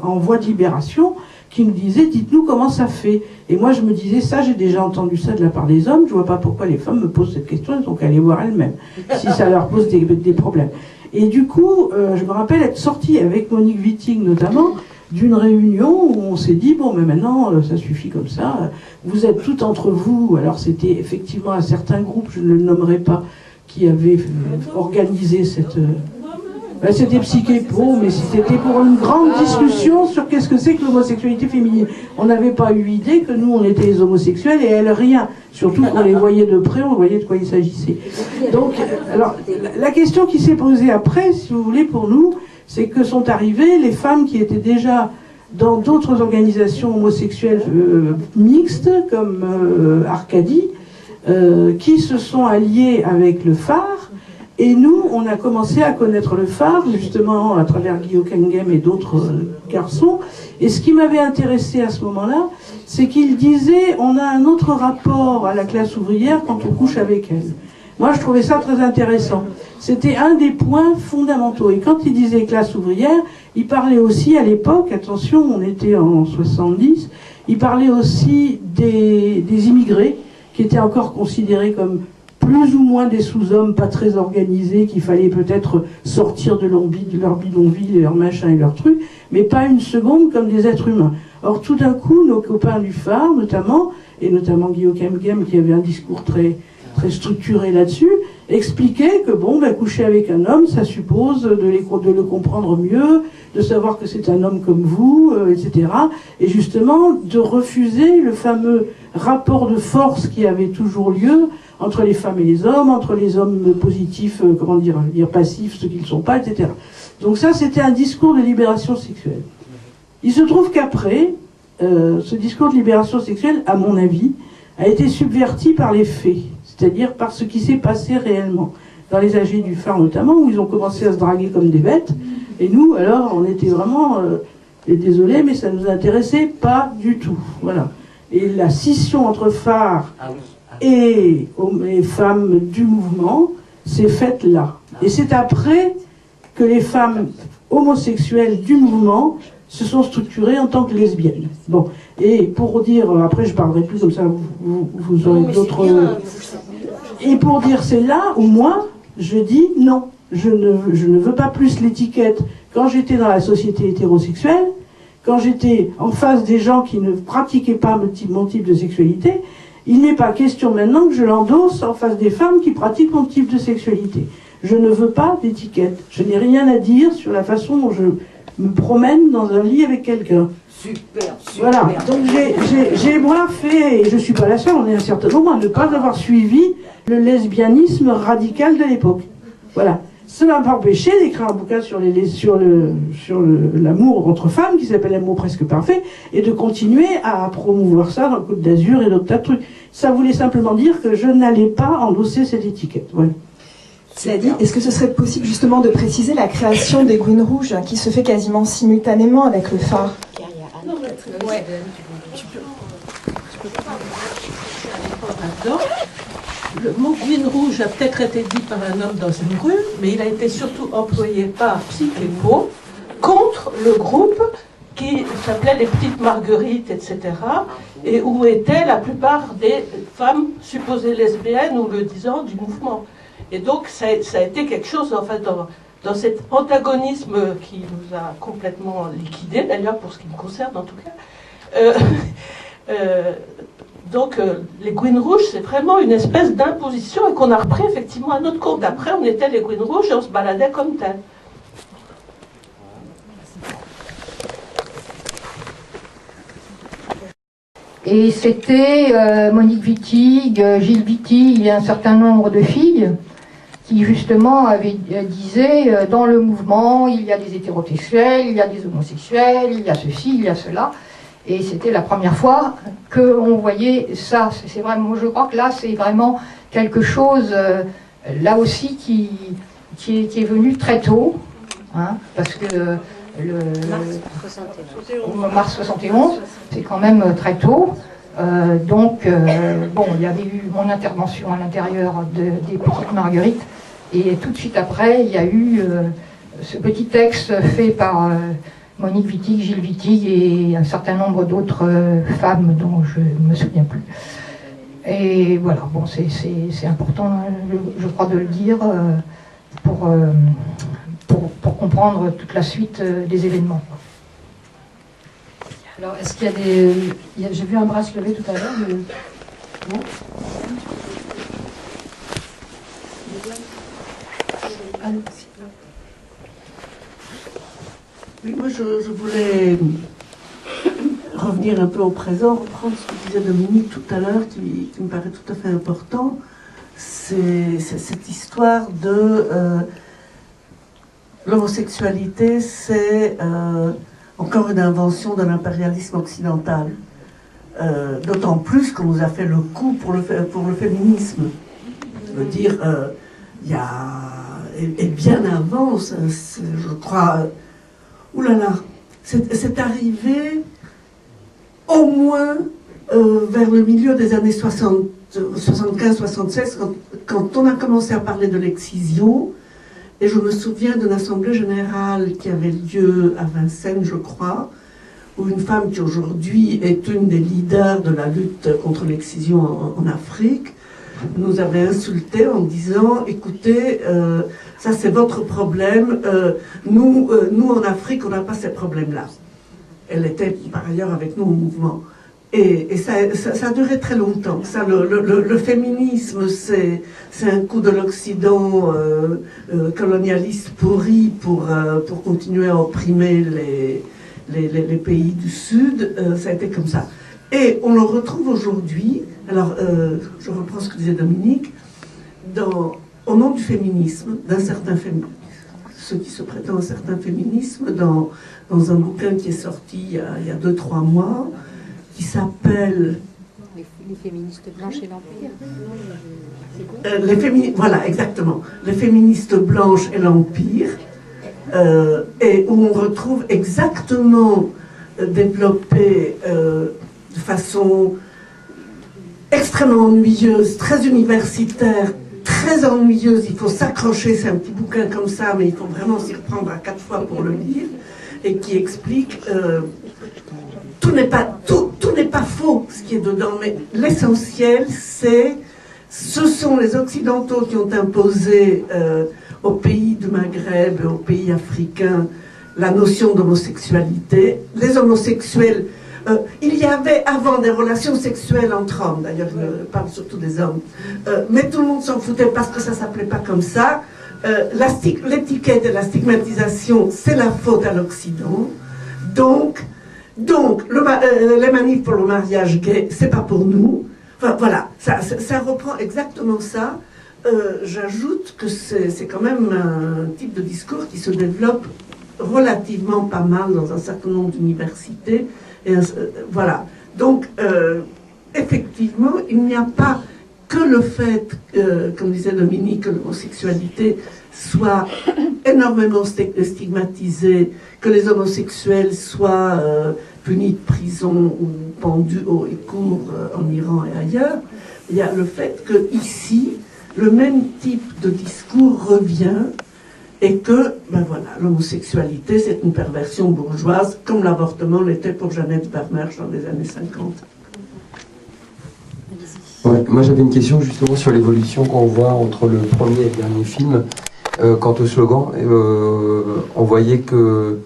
en voie de libération, qui nous disaient, dites-nous comment ça fait. Et moi, je me disais, ça, j'ai déjà entendu ça de la part des hommes, je vois pas pourquoi les femmes me posent cette question, elles ont qu'à aller voir elles-mêmes, si ça leur pose des problèmes. Et du coup, je me rappelle être sortie avec Monique Wittig, notamment, d'une réunion où on s'est dit, bon, mais maintenant, ça suffit comme ça, vous êtes toutes entre vous. Alors, c'était effectivement un certain groupe, je ne le nommerai pas, qui avait organisé cette... c'était Psyché Pro, mais c'était pour une grande discussion sur qu'est-ce que c'est que l'homosexualité féminine. On n'avait pas eu idée que nous, on était les homosexuels et elles, rien. Surtout qu'on les voyait de près, on voyait de quoi il s'agissait. Donc, alors, la question qui s'est posée après, si vous voulez, pour nous, c'est que sont arrivées les femmes qui étaient déjà dans d'autres organisations homosexuelles mixtes, comme Arcadie, qui se sont alliées avec le phare. Et nous, on a commencé à connaître le phare, justement, à travers Guillaume Kengem et d'autres garçons. Et ce qui m'avait intéressé à ce moment-là, c'est qu'il disait, on a un autre rapport à la classe ouvrière quand on couche avec elle. Moi, je trouvais ça très intéressant. C'était un des points fondamentaux. Et quand il disait classe ouvrière, il parlait aussi à l'époque, attention, on était en 70, il parlait aussi des immigrés, qui étaient encore considérés comme plus ou moins des sous-hommes pas très organisés, qu'il fallait peut-être sortir de leur bidonville et leur machin et leur truc, mais pas une seconde comme des êtres humains. Or, tout d'un coup, nos copains du phare, notamment, et notamment Guillaume Kengem, qui avait un discours très structuré là-dessus, expliquaient que, bon, ben, coucher avec un homme, ça suppose de le comprendre mieux, de savoir que c'est un homme comme vous, etc. Et justement, de refuser le fameux rapport de force qui avait toujours lieu entre les femmes et les hommes, entre les hommes positifs, passifs, ceux qui ne le sont pas, etc. Donc ça, c'était un discours de libération sexuelle. Il se trouve qu'après, ce discours de libération sexuelle, à mon avis, a été subverti par les faits, c'est-à-dire par ce qui s'est passé réellement. Dans les AG du phare notamment, où ils ont commencé à se draguer comme des bêtes, et nous, alors, on était vraiment, désolé, mais ça ne nous intéressait pas du tout. Voilà. Et la scission entre phare et les femmes du mouvement s'est faite là. Et c'est après que les femmes homosexuelles du mouvement se sont structurées en tant que lesbiennes. Bon, et pour dire, après je parlerai plus comme ça, vous aurez d'autres... Et pour dire, c'est là où moi, je dis non, je ne veux pas plus l'étiquette. Quand j'étais dans la société hétérosexuelle, quand j'étais en face des gens qui ne pratiquaient pas mon type de sexualité, il n'est pas question maintenant que je l'endosse en face des femmes qui pratiquent mon type de sexualité. Je ne veux pas d'étiquette. Je n'ai rien à dire sur la façon dont je me promène dans un lit avec quelqu'un. Super. Voilà. Donc j'ai moi fait, et je ne suis pas la seule, on est un certain nombre à ne pas avoir suivi le lesbianisme radical de l'époque. Voilà. Ça m'a pas empêché d'écrire un bouquin sur l'amour entre femmes, qui s'appelle L'amour presque parfait, et de continuer à promouvoir ça dans le Côte d'Azur et d'autres tas de trucs. Ça voulait simplement dire que je n'allais pas endosser cette étiquette. Voilà. Cela dit, est-ce que ce serait possible justement de préciser la création des Gouines Rouges, qui se fait quasiment simultanément avec le phare? Ouais. Le mot Gouine Rouge a peut-être été dit par un homme dans une rue, mais il a été surtout employé par Psyché Pro contre le groupe qui s'appelait les Petites Marguerites, etc., et où étaient la plupart des femmes supposées lesbiennes ou le disant du mouvement. Et donc ça a été quelque chose, enfin, dans cet antagonisme qui nous a complètement liquidés, d'ailleurs pour ce qui me concerne en tout cas. Donc les Gouines Rouges, c'est vraiment une espèce d'imposition et qu'on a repris effectivement à notre compte. Après, on était les Gouines Rouges et on se baladait comme tel. Et c'était Monique Wittig, Gilles Wittig et un certain nombre de filles qui justement disait dans le mouvement, il y a des hétérosexuels, il y a des homosexuels, il y a ceci, il y a cela. Et c'était la première fois qu'on voyait ça. C'est vraiment, je crois que là, c'est vraiment quelque chose, là aussi, qui est venu très tôt, hein, parce que mars 71, c'est quand même très tôt. Donc, bon, il y avait eu mon intervention à l'intérieur des Petites Marguerites, et tout de suite après, il y a eu ce petit texte fait par Monique Wittig, Gilles Wittig et un certain nombre d'autres femmes dont je ne me souviens plus. Et voilà, bon, c'est important, je crois, de le dire pour comprendre toute la suite des événements. Alors, est-ce qu'il y a des... J'ai vu un bras se lever tout à l'heure, mais... Non ? Oui, moi je voulais revenir un peu au présent, reprendre ce que disait Dominique tout à l'heure, qui me paraît tout à fait important. C'est cette histoire de l'homosexualité, c'est encore une invention de l'impérialisme occidental. D'autant plus qu'on nous a fait le coup pour le féminisme. Je veux dire, il y a... Et bien avant, je crois... oulala, c'est arrivé au moins vers le milieu des années 75-76, quand on a commencé à parler de l'excision. Et je me souviens d'une assemblée générale qui avait lieu à Vincennes, je crois, où une femme qui aujourd'hui est une des leaders de la lutte contre l'excision en Afrique nous avait insulté en disant « Écoutez, ça c'est votre problème, nous en Afrique on n'a pas ces problèmes-là ». Elle était par ailleurs avec nous au mouvement. Et ça a duré très longtemps. Ça, le féminisme, c'est un coup de l'Occident colonialiste pourri pour continuer à opprimer les pays du Sud. Ça a été comme ça. Et on le retrouve aujourd'hui, alors je reprends ce que disait Dominique, au nom du féminisme, d'un certain féminisme, ceux qui se prétendent à un certain féminisme, dans un bouquin qui est sorti il y a 2-3 mois, qui s'appelle... Les féministes blanches et l'Empire. Voilà, exactement. Les féministes blanches et l'Empire, et où on retrouve exactement développé de façon extrêmement ennuyeuse, très universitaire, très ennuyeuse. Il faut s'accrocher, c'est un petit bouquin comme ça, mais il faut vraiment s'y reprendre à 4 fois pour le lire, et qui explique... tout n'est pas faux, ce qui est dedans, mais l'essentiel, ce sont les Occidentaux qui ont imposé aux pays du Maghreb et aux pays africains la notion d'homosexualité. Les homosexuels, il y avait avant des relations sexuelles entre hommes, d'ailleurs je parle surtout des hommes, mais tout le monde s'en foutait parce que ça s'appelait pas comme ça. L'étiquette et la stigmatisation, c'est la faute à l'Occident. Donc les manifs pour le mariage gay, c'est pas pour nous. Enfin, voilà, ça reprend exactement ça. J'ajoute que c'est quand même un type de discours qui se développe relativement pas mal dans un certain nombre d'universités. Voilà. Donc, effectivement, il n'y a pas que le fait, comme disait Dominique, que l'homosexualité soit énormément stigmatisée, que les homosexuels soient punis de prison ou pendus haut et court en Iran et ailleurs. Il y a le fait que ici, le même type de discours revient et que, ben voilà, l'homosexualité, c'est une perversion bourgeoise, comme l'avortement l'était pour Jeannette Vermersch dans les années 50. Ouais, moi j'avais une question justement sur l'évolution qu'on voit entre le premier et le dernier film. Quant au slogan, on voyait que...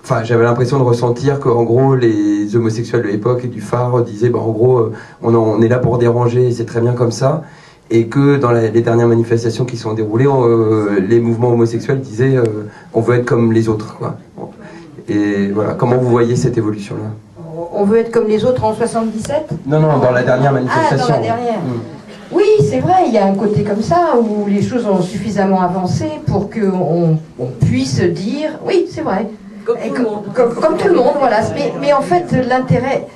Enfin, j'avais l'impression de ressentir qu'en gros, les homosexuels de l'époque et du phare disaient, bah, en gros, on est là pour déranger, c'est très bien comme ça. Et que dans les dernières manifestations qui sont déroulées, les mouvements homosexuels disaient, on veut être comme les autres, quoi. Et voilà, comment vous voyez cette évolution-là? On veut être comme les autres en 77? Non, dans la dernière manifestation. Ah, dans la dernière. Oui, c'est vrai, il y a un côté comme ça où les choses ont suffisamment avancé pour qu'on puisse dire oui, c'est vrai. Comme tout le monde, voilà. Mais en fait, l'intérêt.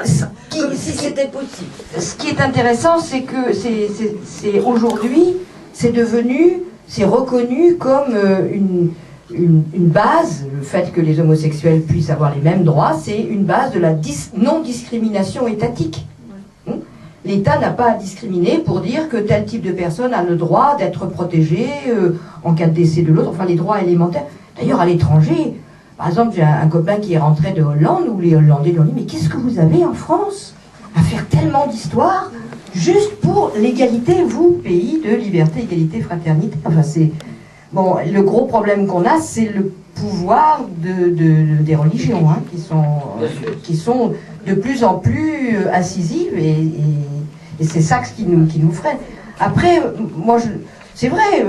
Si c'était possible. Ce qui est intéressant, c'est que c'est aujourd'hui, c'est reconnu comme une base, le fait que les homosexuels puissent avoir les mêmes droits, c'est une base de la non-discrimination étatique. L'État n'a pas à discriminer pour dire que tel type de personne a le droit d'être protégé en cas de décès de l'autre, enfin les droits élémentaires. D'ailleurs, à l'étranger, par exemple, j'ai un copain qui est rentré de Hollande, où les Hollandais lui ont dit « Mais qu'est-ce que vous avez en France à faire tellement d'histoire juste pour l'égalité, vous, pays de liberté, égalité, fraternité ?» Enfin, c'est... Bon, le gros problème qu'on a, c'est le pouvoir des religions, hein, qui sont de plus en plus incisives, et c'est ça qui nous freine. Après, moi, c'est vrai,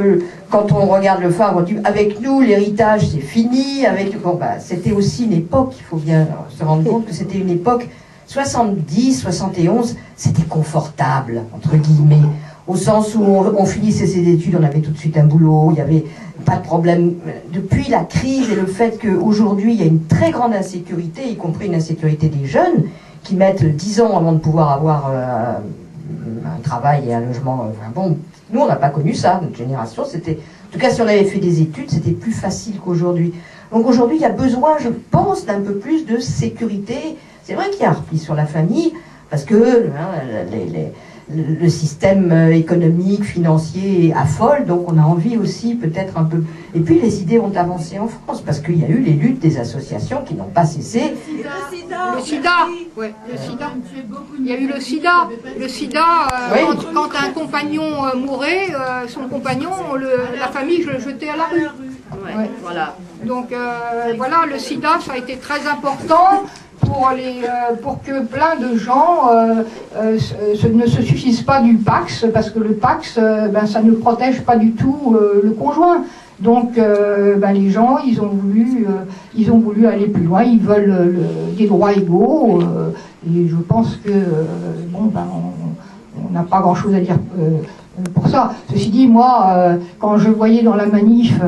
quand on regarde le phare, on dit, avec nous, l'héritage, c'est fini. Bon, bah, c'était aussi une époque, il faut bien se rendre compte que c'était une époque, 70, 71, c'était confortable, entre guillemets. Au sens où on finissait ses études, on avait tout de suite un boulot, il n'y avait pas de problème. Depuis la crise et le fait qu'aujourd'hui, il y a une très grande insécurité, y compris une insécurité des jeunes, qui mettent 10 ans avant de pouvoir avoir un travail et un logement. Enfin bon, nous, on n'a pas connu ça, notre génération. C'était, en tout cas, si on avait fait des études, c'était plus facile qu'aujourd'hui. Donc aujourd'hui, il y a besoin, je pense, d'un peu plus de sécurité. C'est vrai qu'il y a un repli sur la famille, parce que le système économique, financier affole, donc on a envie aussi peut-être un peu... Et puis les idées ont avancé en France, parce qu'il y a eu les luttes des associations qui n'ont pas cessé. Le sida, ouais, le sida. Il y a eu le sida. Le sida, Oui. quand un compagnon mourait, son compagnon, la famille le jetait à la rue. Ouais. Voilà. Donc voilà, le sida, ça a été très important pour que plein de gens ne se suffisent pas du Pax, parce que le Pax, ça ne protège pas du tout le conjoint. Donc les gens, ils ont voulu aller plus loin, ils veulent des droits égaux, et je pense que on n'a pas grand-chose à dire pour ça. Ceci dit, moi, quand je voyais dans la manif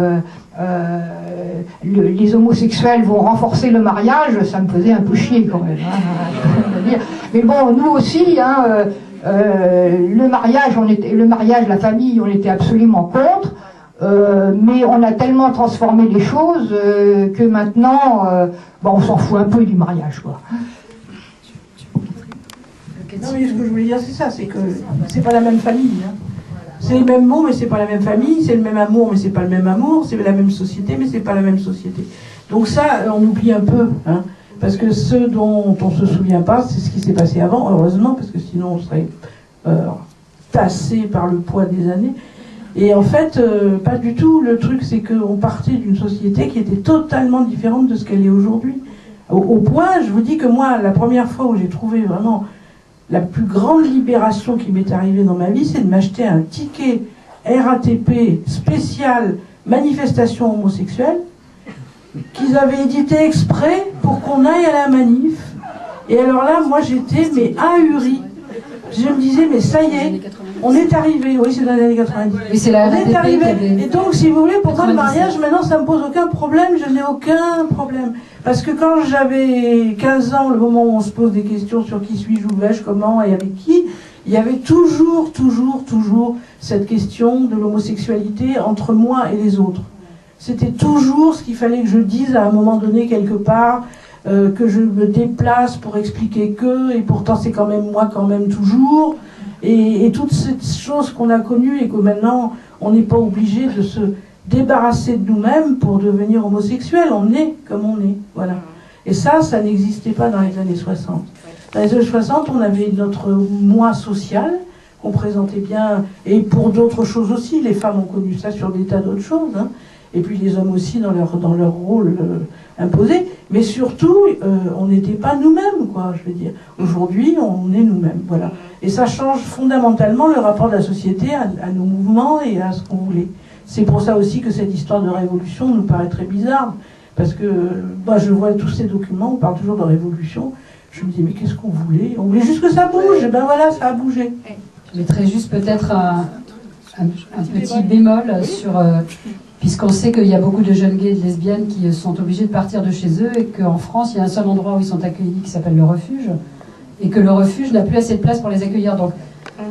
les homosexuels vont renforcer le mariage, ça me faisait un peu chier quand même. Hein, mais bon, nous aussi, hein, le mariage, la famille, on était absolument contre. Mais on a tellement transformé les choses que maintenant, on s'en fout un peu du mariage, quoi. Non, mais ce que je voulais dire, c'est ça, c'est que c'est pas la même famille. Hein. C'est les mêmes mots, mais c'est pas la même famille. C'est le même amour, mais c'est pas le même amour. C'est la même société, mais c'est pas la même société. Donc ça, on oublie un peu, hein, parce que ce dont on se souvient pas, c'est ce qui s'est passé avant, heureusement, parce que sinon on serait tassé par le poids des années. Et en fait, pas du tout. Le truc, c'est qu'on partait d'une société qui était totalement différente de ce qu'elle est aujourd'hui. Au point, je vous dis que moi, la première fois où j'ai trouvé vraiment la plus grande libération qui m'est arrivée dans ma vie, c'est de m'acheter un ticket RATP spécial manifestation homosexuelle qu'ils avaient édité exprès pour qu'on aille à la manif. Et alors là, moi, j'étais ahurie. Je me disais, mais ça y est, on est arrivé. Oui, c'est dans les années 90. Oui, c'est la on est arrivé. Et donc, si vous voulez, pour moi, le 97. mariage, maintenant, ça me pose aucun problème. Je n'ai aucun problème. Parce que quand j'avais 15 ans, le moment où on se pose des questions sur qui suis-je, où vais-je, comment et avec qui, il y avait toujours cette question de l'homosexualité entre moi et les autres. C'était toujours ce qu'il fallait que je dise à un moment donné, quelque part, que je me déplace pour expliquer que, et pourtant c'est quand même moi, quand même toujours. Et toutes ces choses qu'on a connues et que maintenant, on n'est pas obligé de se débarrasser de nous-mêmes pour devenir homosexuel. On est comme on est, voilà. Et ça n'existait pas dans les années 60. Dans les années 60, on avait notre moi social, qu'on présentait bien, et pour d'autres choses aussi, les femmes ont connu ça sur des tas d'autres choses, hein. Et puis les hommes aussi dans leur rôle imposé, mais surtout, on n'était pas nous-mêmes, quoi, je veux dire. Aujourd'hui, on est nous-mêmes, voilà. Et ça change fondamentalement le rapport de la société à nos mouvements et à ce qu'on voulait. C'est pour ça aussi que cette histoire de révolution nous paraît très bizarre, parce que moi je vois tous ces documents, on parle toujours de révolution, je me dis mais qu'est-ce qu'on voulait? On voulait juste que ça bouge, et ben voilà, ça a bougé. Je mettrais juste peut-être un petit bémol sur... puisqu'on sait qu'il y a beaucoup de jeunes gays et de lesbiennes qui sont obligés de partir de chez eux et qu'en France, il y a un seul endroit où ils sont accueillis qui s'appelle le refuge, et que le refuge n'a plus assez de place pour les accueillir. Donc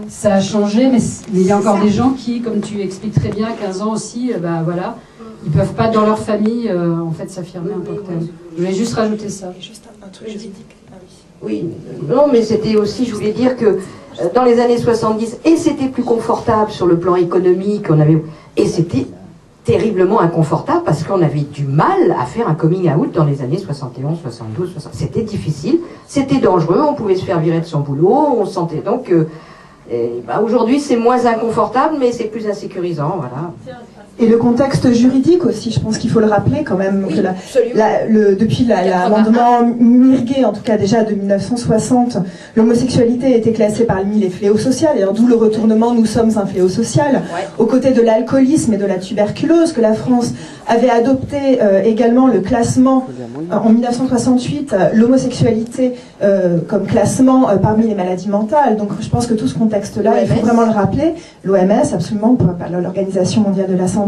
ça a changé, mais il y a encore des gens qui, comme tu expliques très bien, 15 ans aussi, ben voilà, ils ne peuvent pas dans leur famille en fait s'affirmer en tant que tel. Je voulais juste rajouter ça. Juste un truc juridique. Oui, non, mais c'était aussi, je voulais dire que dans les années 70, et c'était plus confortable sur le plan économique, et c'était terriblement inconfortable parce qu'on avait du mal à faire un coming out dans les années 71, 72, 60. C'était difficile, c'était dangereux, on pouvait se faire virer de son boulot, on sentait donc que aujourd'hui c'est moins inconfortable, mais c'est plus insécurisant, voilà. Et le contexte juridique aussi, je pense qu'il faut le rappeler quand même, oui, que depuis l'amendement Mirguet, en tout cas déjà de 1960, l'homosexualité a été classée parmi les fléaux sociaux, et d'où le retournement « nous sommes un fléau social », aux côtés de l'alcoolisme et de la tuberculose, que la France avait adopté également le classement, en 1968, l'homosexualité comme classement parmi les maladies mentales. Donc je pense que tout ce contexte-là, il faut vraiment le rappeler, l'OMS, absolument, l'Organisation mondiale de la santé.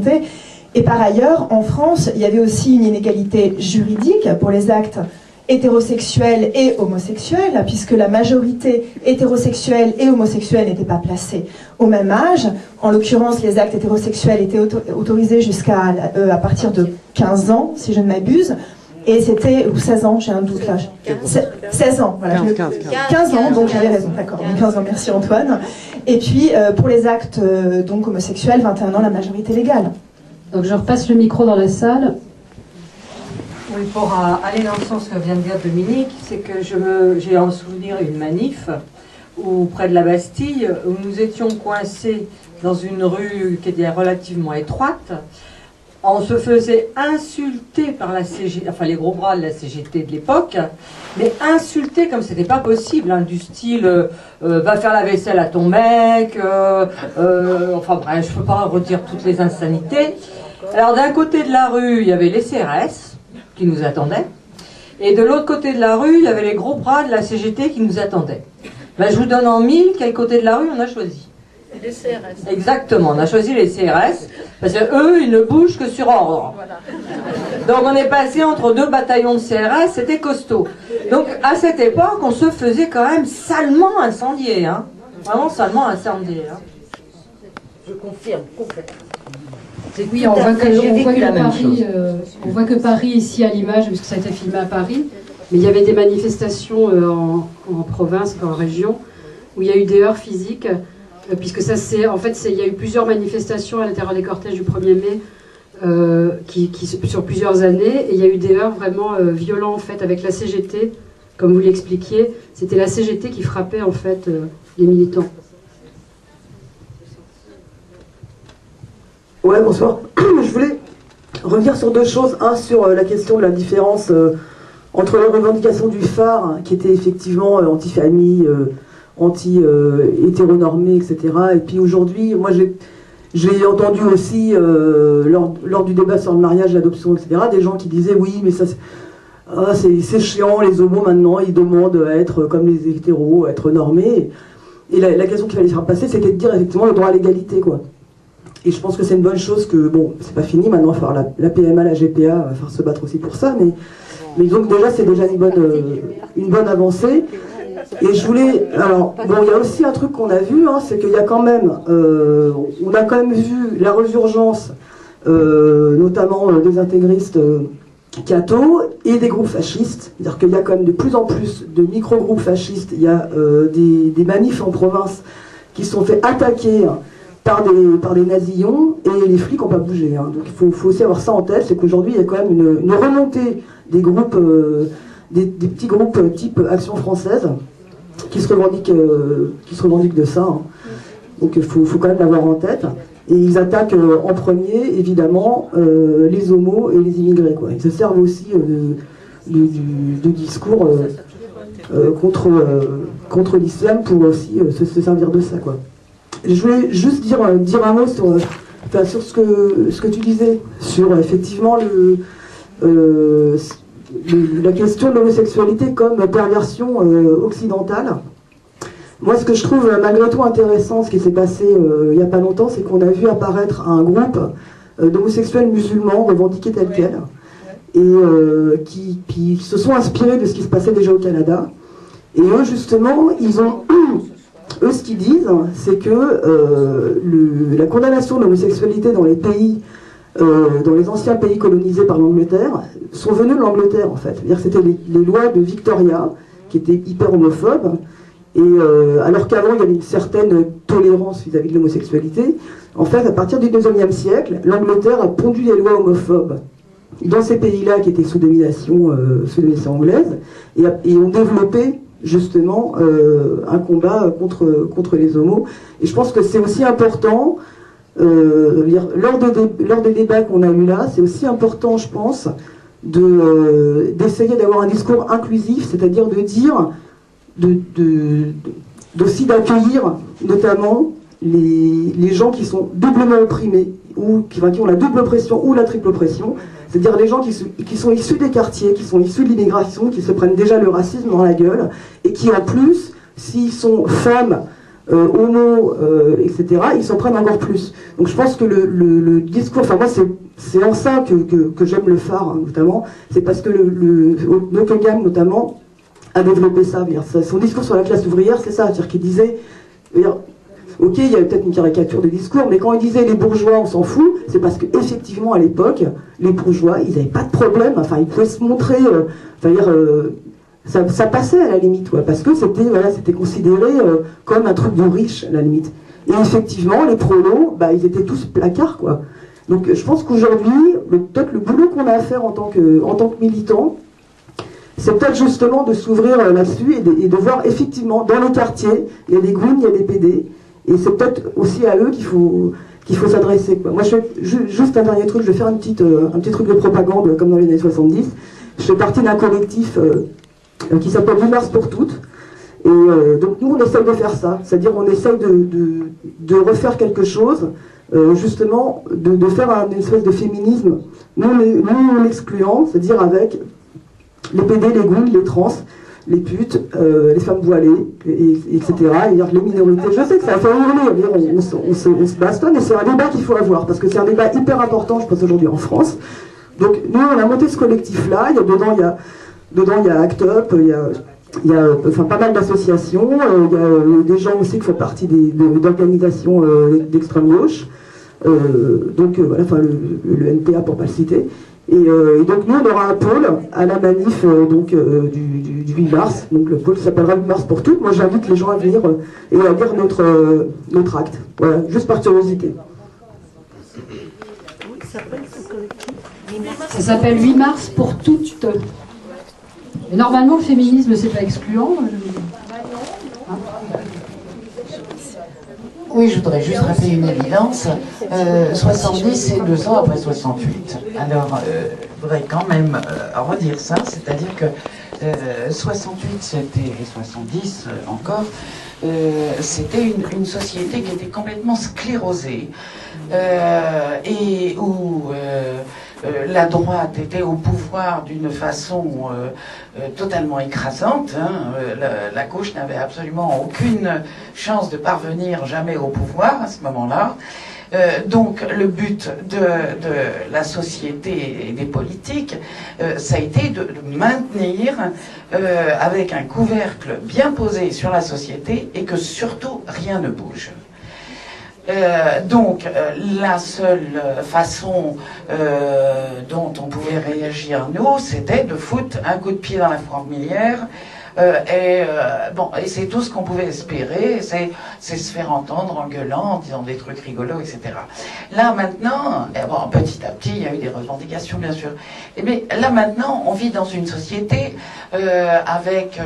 Et par ailleurs, en France, il y avait aussi une inégalité juridique pour les actes hétérosexuels et homosexuels, puisque la majorité hétérosexuelle et homosexuelle n'était pas placée au même âge. En l'occurrence, les actes hétérosexuels étaient autorisés à partir de 15 ans, si je ne m'abuse. Et c'était, ou 16 ans, j'ai un doute là. 16 ans, voilà. 15 ans, donc j'avais raison, d'accord. 15 ans, merci Antoine. Et puis, pour les actes donc homosexuels, 21 ans, la majorité légale. Donc je repasse le micro dans la salle. Oui, pour aller dans le sens que vient de dire Dominique, c'est que j'ai en souvenir une manif où, près de la Bastille, où nous étions coincés dans une rue qui était relativement étroite. On se faisait insulter par la CGT, enfin les gros bras de la CGT de l'époque, mais insulter comme c'était pas possible, hein, du style va faire la vaisselle à ton mec, enfin bref, je peux pas redire toutes les insanités. Alors d'un côté de la rue, il y avait les CRS qui nous attendaient, et de l'autre côté de la rue, il y avait les gros bras de la CGT qui nous attendaient. Ben, je vous donne en mille quel côté de la rue on a choisi. Les CRS. Exactement, on a choisi les CRS, parce qu'eux, ils ne bougent que sur ordre. Voilà. Donc on est passé entre deux bataillons de CRS, c'était costaud. Donc à cette époque, on se faisait quand même salement incendier, hein. Vraiment salement incendier. Hein. Je confirme complètement. Oui, on voit que Paris, ici à l'image, puisque ça a été filmé à Paris, mais il y avait des manifestations en province, en région, où il y a eu des heurts physiques. Puisque ça c'est en fait il y a eu plusieurs manifestations à l'intérieur des cortèges du 1er mai sur plusieurs années, et il y a eu des heurts vraiment violents en fait avec la CGT, comme vous l'expliquiez. C'était la CGT qui frappait en fait les militants. Ouais, bonsoir. Je voulais revenir sur deux choses. Un, sur la question de la différence entre les revendications du phare, qui était effectivement anti-famille, anti-hétéronormé, etc. Et puis aujourd'hui, moi j'ai entendu aussi, lors du débat sur le mariage, l'adoption, etc., des gens qui disaient oui, mais ça c'est chiant, les homos maintenant, ils demandent à être comme les hétéros, à être normés. Et la question qu'il fallait faire passer, c'était de dire effectivement le droit à l'égalité, quoi. Et je pense que c'est une bonne chose que, bon, c'est pas fini, maintenant il va falloir la PMA, la GPA, il va falloir se battre aussi pour ça, mais donc déjà c'est déjà une bonne avancée. Et je voulais, alors, bon, il y a aussi un truc qu'on a vu, hein, c'est qu'il y a quand même, on a quand même vu la résurgence, notamment des intégristes cathos et des groupes fascistes. C'est-à-dire qu'il y a quand même de plus en plus de micro-groupes fascistes. Il y a des manifs en province qui se sont fait attaquer par des nazillons, et les flics n'ont pas bougé. Hein. Donc il faut aussi avoir ça en tête, c'est qu'aujourd'hui il y a quand même une remontée des groupes, des petits groupes type Action Française, qui se revendiquent de ça. Hein. Donc il faut quand même l'avoir en tête. Et ils attaquent en premier, évidemment, les homos et les immigrés, quoi. Ils se servent aussi du discours contre l'islam pour aussi se servir de ça, quoi. Je voulais juste dire un mot sur ce que tu disais, sur effectivement la question de l'homosexualité comme perversion occidentale. Moi, ce que je trouve malgré tout intéressant, ce qui s'est passé il n'y a pas longtemps, c'est qu'on a vu apparaître un groupe d'homosexuels musulmans revendiqués tels quels, et qui se sont inspirés de ce qui se passait déjà au Canada. Et eux, justement, eux, ce qu'ils disent, c'est que la condamnation de l'homosexualité dans les pays, dans les anciens pays colonisés par l'Angleterre, sont venues de l'Angleterre, en fait. C'est-à-dire que c'était les lois de Victoria, qui étaient hyper homophobes, et alors qu'avant, il y avait une certaine tolérance vis-à-vis de l'homosexualité. En fait, à partir du XIXe siècle, l'Angleterre a pondu des lois homophobes dans ces pays-là qui étaient sous domination anglaise, et ont développé justement un combat contre les homos. Et je pense que c'est aussi important, lors des débats qu'on a eu là, c'est aussi important, je pense, d'essayer d'avoir un discours inclusif, c'est-à-dire de dire, aussi d'accueillir notamment les gens qui sont doublement opprimés, ou qui ont la double oppression ou la triple oppression, c'est-à-dire les gens qui sont issus des quartiers, qui sont issus de l'immigration, qui se prennent déjà le racisme dans la gueule, et qui en plus, s'ils sont femmes, homo, etc., ils s'en prennent encore plus. Donc je pense que le discours, enfin moi c'est en ça que j'aime le phare, hein, notamment, c'est parce que Nottingham notamment a développé ça. Son discours sur la classe ouvrière, c'est ça, c'est-à-dire qu'il disait, ok, il y avait peut-être une caricature de discours, mais quand il disait les bourgeois, on s'en fout, c'est parce qu'effectivement, à l'époque, les bourgeois, ils n'avaient pas de problème, enfin, ils pouvaient se montrer, ça passait à la limite, ouais, parce que c'était considéré comme un truc de riche, à la limite. Et effectivement, les prolos, ils étaient tous placards, quoi. Donc je pense qu'aujourd'hui, peut-être le boulot qu'on a à faire en tant que militants, c'est peut-être justement de s'ouvrir là-dessus et de voir effectivement, dans les quartiers, il y a des Gwyn, il y a des PD, et c'est peut-être aussi à eux qu'il faut s'adresser, quoi. Moi, je fais juste un dernier truc, je vais faire un petit truc de propagande, comme dans les années 70. Je fais partie d'un collectif qui s'appelle 8 mars pour toutes. Et donc nous, on essaye de faire ça, c'est-à-dire on essaye de refaire quelque chose, justement, de faire une espèce de féminisme non excluant, c'est-à-dire avec les PD, les Gwyn, les trans, les putes, les femmes voilées, etc. Et les minorités. Je sais que ça va faire hurler, on se bastonne, et c'est un débat qu'il faut avoir, parce que c'est un débat hyper important, je pense, aujourd'hui en France. Donc nous, on a monté ce collectif-là, dedans il y a ACT UP, il y a pas mal d'associations, il y a des gens aussi qui font partie d'organisations d'extrême gauche, voilà, le NPA pour ne pas le citer. Et donc nous on aura un pôle à la manif du 8 mars, donc le pôle s'appellera 8 mars pour toutes. Moi j'invite les gens à venir et à lire notre acte, voilà, juste par curiosité. Ça s'appelle 8 mars pour toutes. Mais normalement le féminisme c'est pas excluant. Oui, je voudrais juste rappeler une évidence. 70, c'est 2 ans après 68. Alors, je voudrais quand même redire ça, c'est-à-dire que 68, c'était, et 70 encore, c'était une société qui était complètement sclérosée, et où la droite était au pouvoir d'une façon totalement écrasante. La gauche n'avait absolument aucune chance de parvenir jamais au pouvoir à ce moment-là. Donc le but de la société et des politiques, ça a été de maintenir avec un couvercle bien posé sur la société et que surtout rien ne bouge. Donc la seule façon dont on pouvait réagir nous, c'était de foutre un coup de pied dans la fourmilière, et c'est tout ce qu'on pouvait espérer, c'est se faire entendre en gueulant, en disant des trucs rigolos, etc. Là maintenant, petit à petit, il y a eu des revendications bien sûr, mais là maintenant, on vit dans une société avec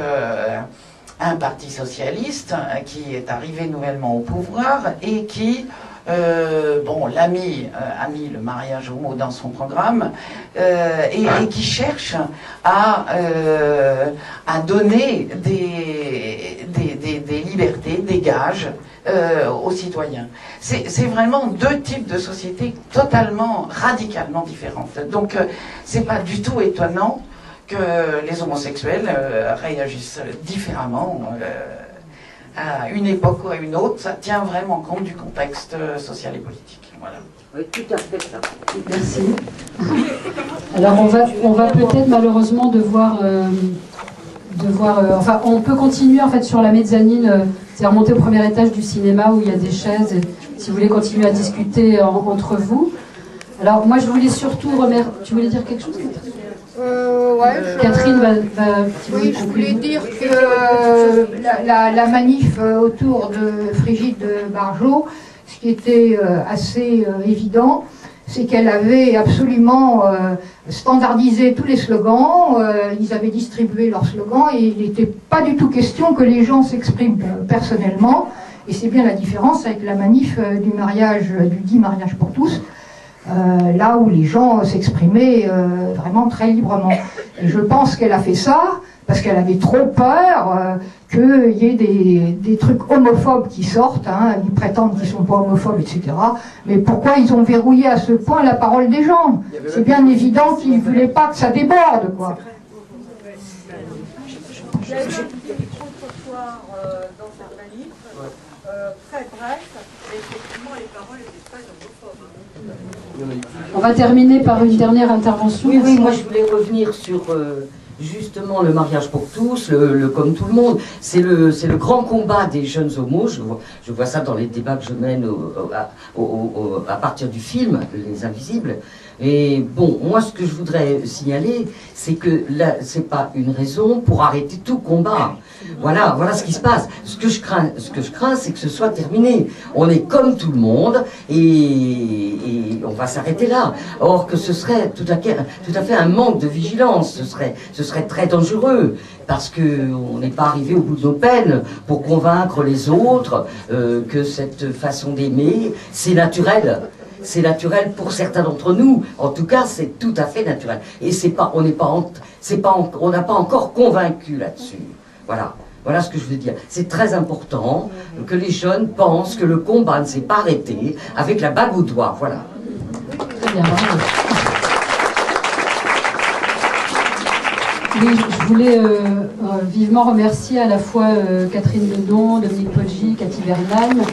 un parti socialiste qui est arrivé nouvellement au pouvoir et qui, a mis le mariage homo dans son programme, et qui cherche à donner des libertés, des gages aux citoyens. C'est vraiment deux types de sociétés totalement, radicalement différentes. Donc c'est pas du tout étonnant que les homosexuels réagissent différemment à une époque ou à une autre, ça tient vraiment compte du contexte social et politique. Voilà. Oui, tout à fait ça. Merci. Alors on va peut-être malheureusement devoir enfin on peut continuer en fait sur la mezzanine, c'est remonter au premier étage du cinéma où il y a des chaises, et, si vous voulez continuer à discuter entre vous. Alors moi je voulais surtout remercier. Tu voulais dire quelque chose, Catherine? Catherine va oui, je voulais dire que la manif autour de Frigide Barjot, ce qui était assez évident, c'est qu'elle avait absolument standardisé tous les slogans, ils avaient distribué leurs slogans et il n'était pas du tout question que les gens s'expriment personnellement, et c'est bien la différence avec la manif du dit mariage pour tous, là où les gens s'exprimaient vraiment très librement. Et je pense qu'elle a fait ça parce qu'elle avait trop peur qu'il y ait des trucs homophobes qui sortent, hein, ils prétendent qu'ils ne sont pas homophobes, etc. Mais pourquoi ils ont verrouillé à ce point la parole des gens? C'est bien évident qu'ils ne voulaient pas que ça déborde, quoi. Il y a eu trop de trottoirs dans cette manif, très bref, et effectivement les paroles n'étaient pas homophobes. On va terminer par une dernière intervention. Oui, moi je voulais revenir sur justement le mariage pour tous, comme tout le monde. C'est le grand combat des jeunes homos. Je vois ça dans les débats que je mène à partir du film Les Invisibles. Et bon, moi ce que je voudrais signaler, c'est que là, c'est pas une raison pour arrêter tout combat. Voilà ce qui se passe. Ce que je crains, c'est que ce soit terminé. On est comme tout le monde et on va s'arrêter là. Or que ce serait tout à fait un manque de vigilance. Ce serait très dangereux parce que on n'est pas arrivé au bout de nos peines pour convaincre les autres que cette façon d'aimer, c'est naturel. C'est naturel pour certains d'entre nous. En tout cas, c'est tout à fait naturel. Et on n'a pas encore convaincu là-dessus. Voilà ce que je veux dire. C'est très important que les jeunes pensent que le combat ne s'est pas arrêté avec la bague au doigt. Voilà. Très bien, bravo. Oui, je voulais vivement remercier à la fois Catherine Ledon, Dominique Poggi, Cathy Bernheim.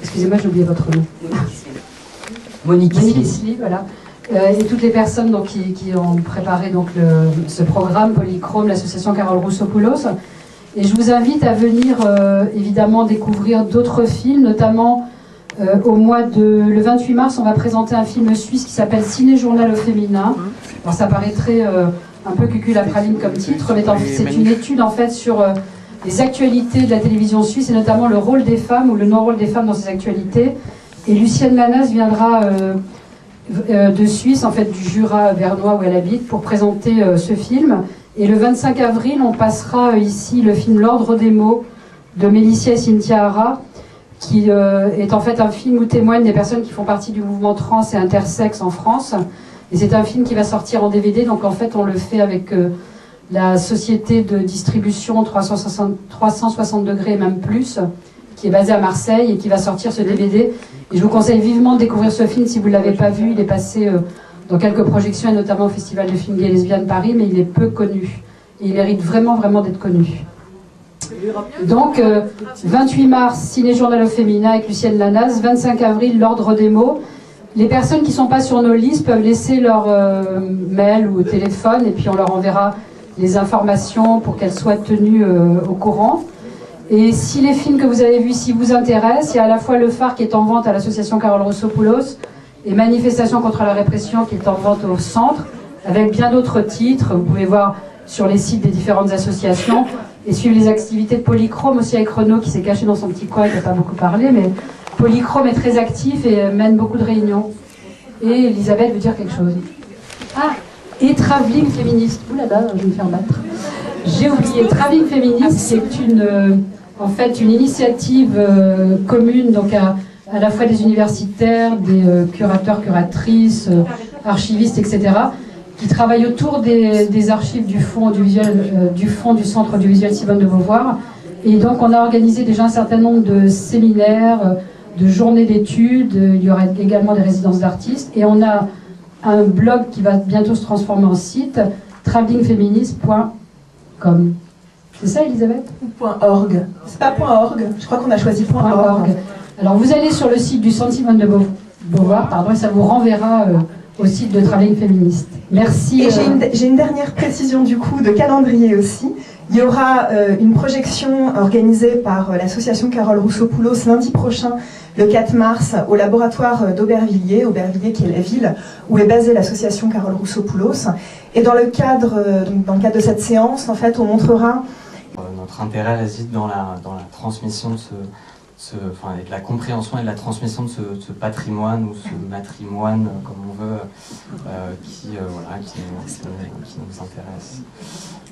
Excusez-moi, j'ai oublié votre nom. Monique Isli, voilà. Et toutes les personnes donc, qui ont préparé donc, ce programme Polychrome, l'association Carole Roussopoulos. Et je vous invite à venir évidemment découvrir d'autres films, notamment le 28 mars, on va présenter un film suisse qui s'appelle Ciné-Journal au féminin. Alors ça paraîtrait un peu cucul-la-praline comme titre, mais c'est une étude en fait sur les actualités de la télévision suisse et notamment le rôle des femmes ou le non-rôle des femmes dans ces actualités. Et Lucienne Lanas viendra de Suisse, en fait du Jura bernois où elle habite, pour présenter ce film. Et le 25 avril, on passera ici le film L'Ordre des mots de Mélicia et Cynthia Hara, qui est en fait un film où témoignent des personnes qui font partie du mouvement trans et intersexe en France. Et c'est un film qui va sortir en DVD, donc en fait on le fait avec la société de distribution 360 degrés et même plus, qui est basée à Marseille et qui va sortir ce DVD. Et je vous conseille vivement de découvrir ce film si vous ne l'avez pas vu. Il est passé dans quelques projections et notamment au Festival de films gays et lesbiennes Paris, mais il est peu connu. Et il mérite vraiment, vraiment d'être connu. Donc, 28 mars, Ciné-Journal au féminin avec Lucienne Lanas. 25 avril, L'Ordre des mots. Les personnes qui ne sont pas sur nos listes peuvent laisser leur mail ou téléphone et puis on leur enverra les informations pour qu'elles soient tenues au courant. Et si les films que vous avez vus ici vous intéressent, il y a à la fois Le Phare qui est en vente à l'association Carole Roussopoulos et Manifestation contre la répression qui est en vente au centre, avec bien d'autres titres. Vous pouvez voir sur les sites des différentes associations et suivre les activités de Polychrome aussi avec Renaud qui s'est caché dans son petit coin et qui n'a pas beaucoup parlé, mais Polychrome est très actif et mène beaucoup de réunions. Et Elisabeth veut dire quelque chose. Ah, et Travelling Féministe. Ouh là là, je vais me faire battre. J'ai oublié. Travelling Féministe, c'est en fait une initiative commune donc à la fois des universitaires, des curateurs, curatrices, archivistes, etc., qui travaillent autour des archives du fonds audiovisuel, du Centre audiovisuel Simone de Beauvoir. Et donc on a organisé déjà un certain nombre de séminaires, de journées d'études, il y aura également des résidences d'artistes, et on a un blog qui va bientôt se transformer en site, travelingfeminist.com. C'est ça, Elisabeth? .org. C'est pas .org, je crois qu'on a choisi .org. Alors vous allez sur le site du Centre Simone de Beauvoir, pardon, et ça vous renverra au site de Travelling Féministe. Merci. Et j'ai une dernière précision du coup de calendrier aussi. Il y aura une projection organisée par l'association Carole Rousseau-Poulos lundi prochain, le 4 mars, au laboratoire d'Aubervilliers, Aubervilliers qui est la ville où est basée l'association Carole Rousseau-Poulos. Et dans le cadre de cette séance, en fait, on montrera... Notre intérêt réside dans la transmission de et de la compréhension et de la transmission de ce patrimoine ou ce matrimoine, comme on veut, qui nous intéresse.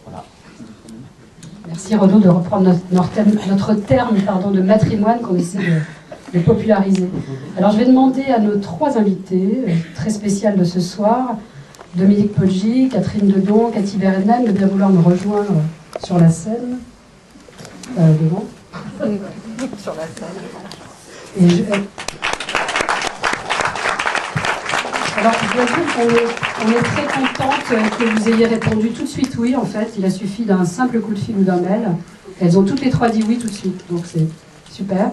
Voilà. Merci Renaud de reprendre notre terme de matrimoine qu'on essaie de populariser. Alors je vais demander à nos trois invités très spéciales de ce soir, Dominique Poggi, Catherine Dedon, Cathy Berennem, de bien vouloir me rejoindre sur la scène. Devant. Sur la scène. Alors, je dois dire qu'on est très contente que vous ayez répondu tout de suite oui, en fait. Il a suffi d'un simple coup de fil ou d'un mail. Elles ont toutes les trois dit oui tout de suite, donc c'est super.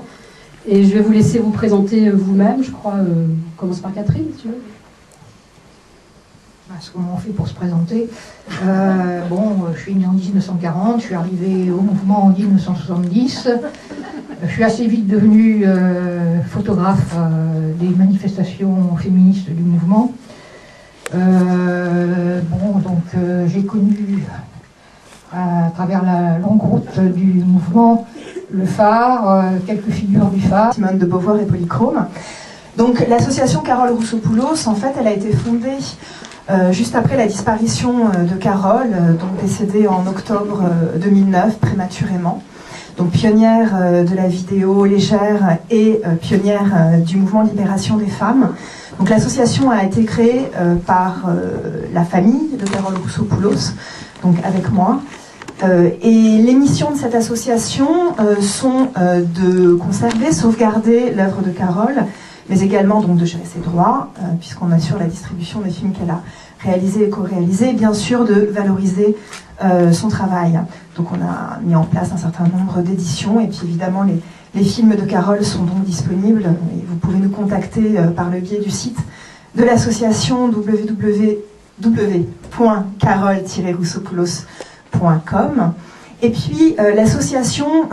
Et je vais vous laisser vous présenter vous-même, je crois. On commence par Catherine, si tu veux. Comment on fait pour se présenter? Je suis née en 1940, je suis arrivée au mouvement en 1970. Je suis assez vite devenue photographe des manifestations féministes du mouvement. J'ai connu à travers la longue route du mouvement le phare, quelques figures du phare. Simone de Beauvoir et Polychrome. Donc l'association Carole Rousseau-Poulos, en fait, elle a été fondée juste après la disparition de Carole, donc décédée en octobre 2009, prématurément. Donc pionnière de la vidéo légère et pionnière du mouvement de libération des femmes. Donc l'association a été créée par la famille de Carole Rousseau-Poulos, donc avec moi. Et les missions de cette association sont de conserver, sauvegarder l'œuvre de Carole, mais également donc de gérer ses droits, puisqu'on assure la distribution des films qu'elle a réalisés et co-réalisés, et bien sûr de valoriser son travail. Donc on a mis en place un certain nombre d'éditions, et puis évidemment les films de Carole sont donc disponibles, et vous pouvez nous contacter par le biais du site de l'association www.carole-rousseaupoulos.com. Et puis l'association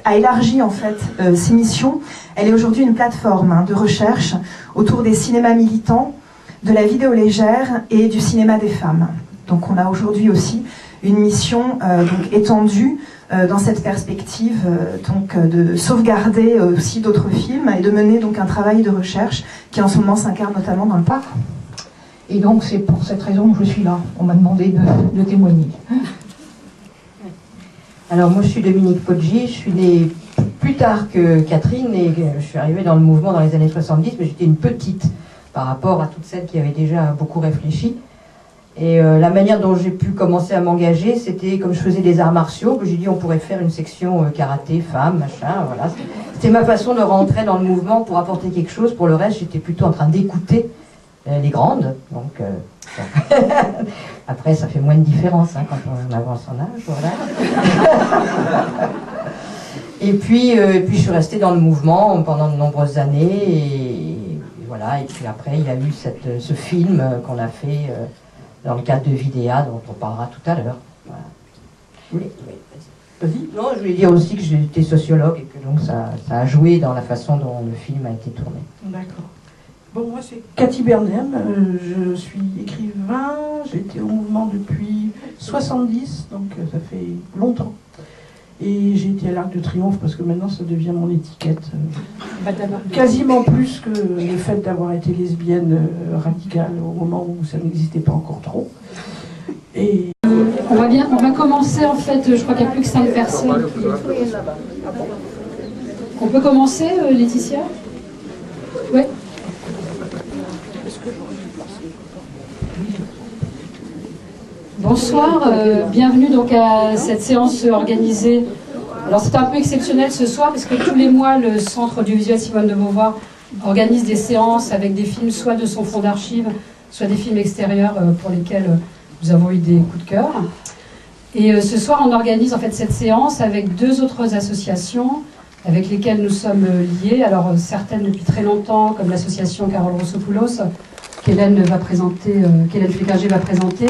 a élargi en fait ses missions. Elle est aujourd'hui une plateforme de recherche autour des cinémas militants, de la vidéo légère et du cinéma des femmes. Donc on a aujourd'hui aussi une mission donc étendue dans cette perspective de sauvegarder aussi d'autres films et de mener donc un travail de recherche qui en ce moment s'incarne notamment dans le parc. Et donc c'est pour cette raison que je suis là. On m'a demandé de témoigner. Alors moi je suis Dominique Poggi, je suis née plus tard que Catherine et je suis arrivée dans le mouvement dans les années 70, mais j'étais une petite par rapport à toutes celles qui avaient déjà beaucoup réfléchi. Et la manière dont j'ai pu commencer à m'engager, c'était comme je faisais des arts martiaux, que j'ai dit on pourrait faire une section karaté, femmes, machin, voilà. C'était ma façon de rentrer dans le mouvement pour apporter quelque chose. Pour le reste, j'étais plutôt en train d'écouter les grandes, donc... Après, ça fait moins de différence quand on avance en âge, voilà. et puis je suis restée dans le mouvement pendant de nombreuses années, et voilà. Et puis après, il y a eu ce film qu'on a fait dans le cadre de Vidéa, dont on parlera tout à l'heure. Voilà. Oui, vas-y. Non, je voulais dire aussi que j'étais sociologue et que donc ça a joué dans la façon dont le film a été tourné. D'accord. Bon, moi c'est Cathy Berennem, je suis écrivain, j'ai été au mouvement depuis 70, donc ça fait longtemps. Et j'ai été à l'Arc de Triomphe parce que maintenant ça devient mon étiquette. Quasiment plus que le fait d'avoir été lesbienne radicale au moment où ça n'existait pas encore trop. Et... On va commencer en fait, je crois qu'il n'y a plus que 5 personnes. On peut commencer, Laetitia? Oui. Bonsoir, bienvenue donc à cette séance organisée. Alors c'est un peu exceptionnel ce soir parce que tous les mois le Centre audiovisuel Simone de Beauvoir organise des séances avec des films soit de son fonds d'archives, soit des films extérieurs pour lesquels nous avons eu des coups de cœur. Et ce soir, on organise en fait cette séance avec 2 autres associations avec lesquelles nous sommes liés. Alors certaines depuis très longtemps, comme l'association Carole Roussopoulos, qu'Hélène Flécager va présenter.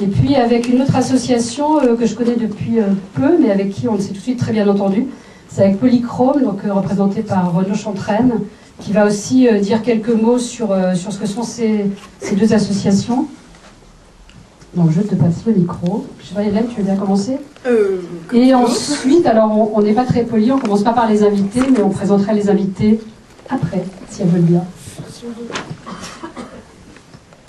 Et puis avec une autre association que je connais depuis peu, mais avec qui on s'est tout de suite très bien entendu. C'est avec Polychrome, donc représenté par Renaud Chantraine, qui va aussi dire quelques mots sur ce que sont ces 2 associations. Donc je te passe le micro. Je sais pas, Hélène, tu veux bien commencer? Et ensuite, alors on n'est pas très poli, on commence pas par les invités, mais on présentera les invités après, si elles veulent bien.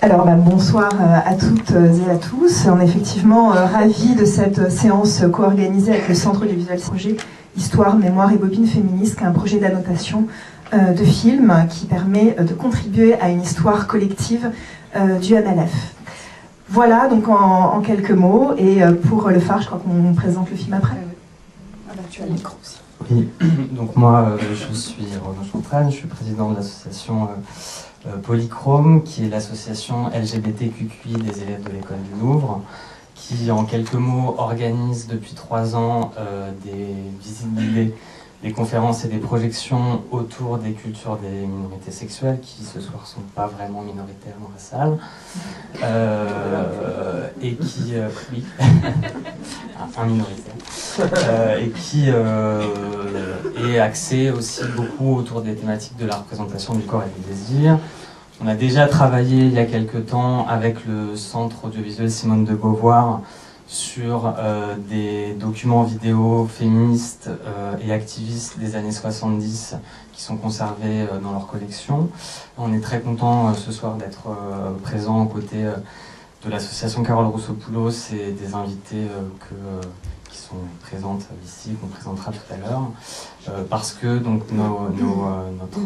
Alors bonsoir à toutes et à tous. On est effectivement ravis de cette séance co-organisée avec le Centre du Visuel Projet Histoire, Mémoire et Bobines Féministes, qui est un projet d'annotation de films qui permet de contribuer à une histoire collective du MLF. Voilà, donc en quelques mots. Et pour le phare, je crois qu'on présente le film après. Ah bah, tu as le micro aussi. Oui, donc moi je suis Renaud Chantraine, je suis président de l'association Polychrome, qui est l'association LGBTQI des élèves de l'école du Louvre, qui en quelques mots organise depuis 3 ans des visites guidées, des conférences et des projections autour des cultures des minorités sexuelles, qui ce soir sont pas vraiment minoritaires dans la salle, et qui, oui, un minoritaire, et qui est axé aussi beaucoup autour des thématiques de la représentation du corps et des désirs. On a déjà travaillé il y a quelque temps avec le Centre audiovisuel Simone de Beauvoir sur des documents vidéo féministes et activistes des années 70 qui sont conservés dans leur collection. On est très content ce soir d'être présent aux côtés de l'association Carole Roussopoulos et des invités qui sont présentes ici, qu'on présentera tout à l'heure, parce que donc notre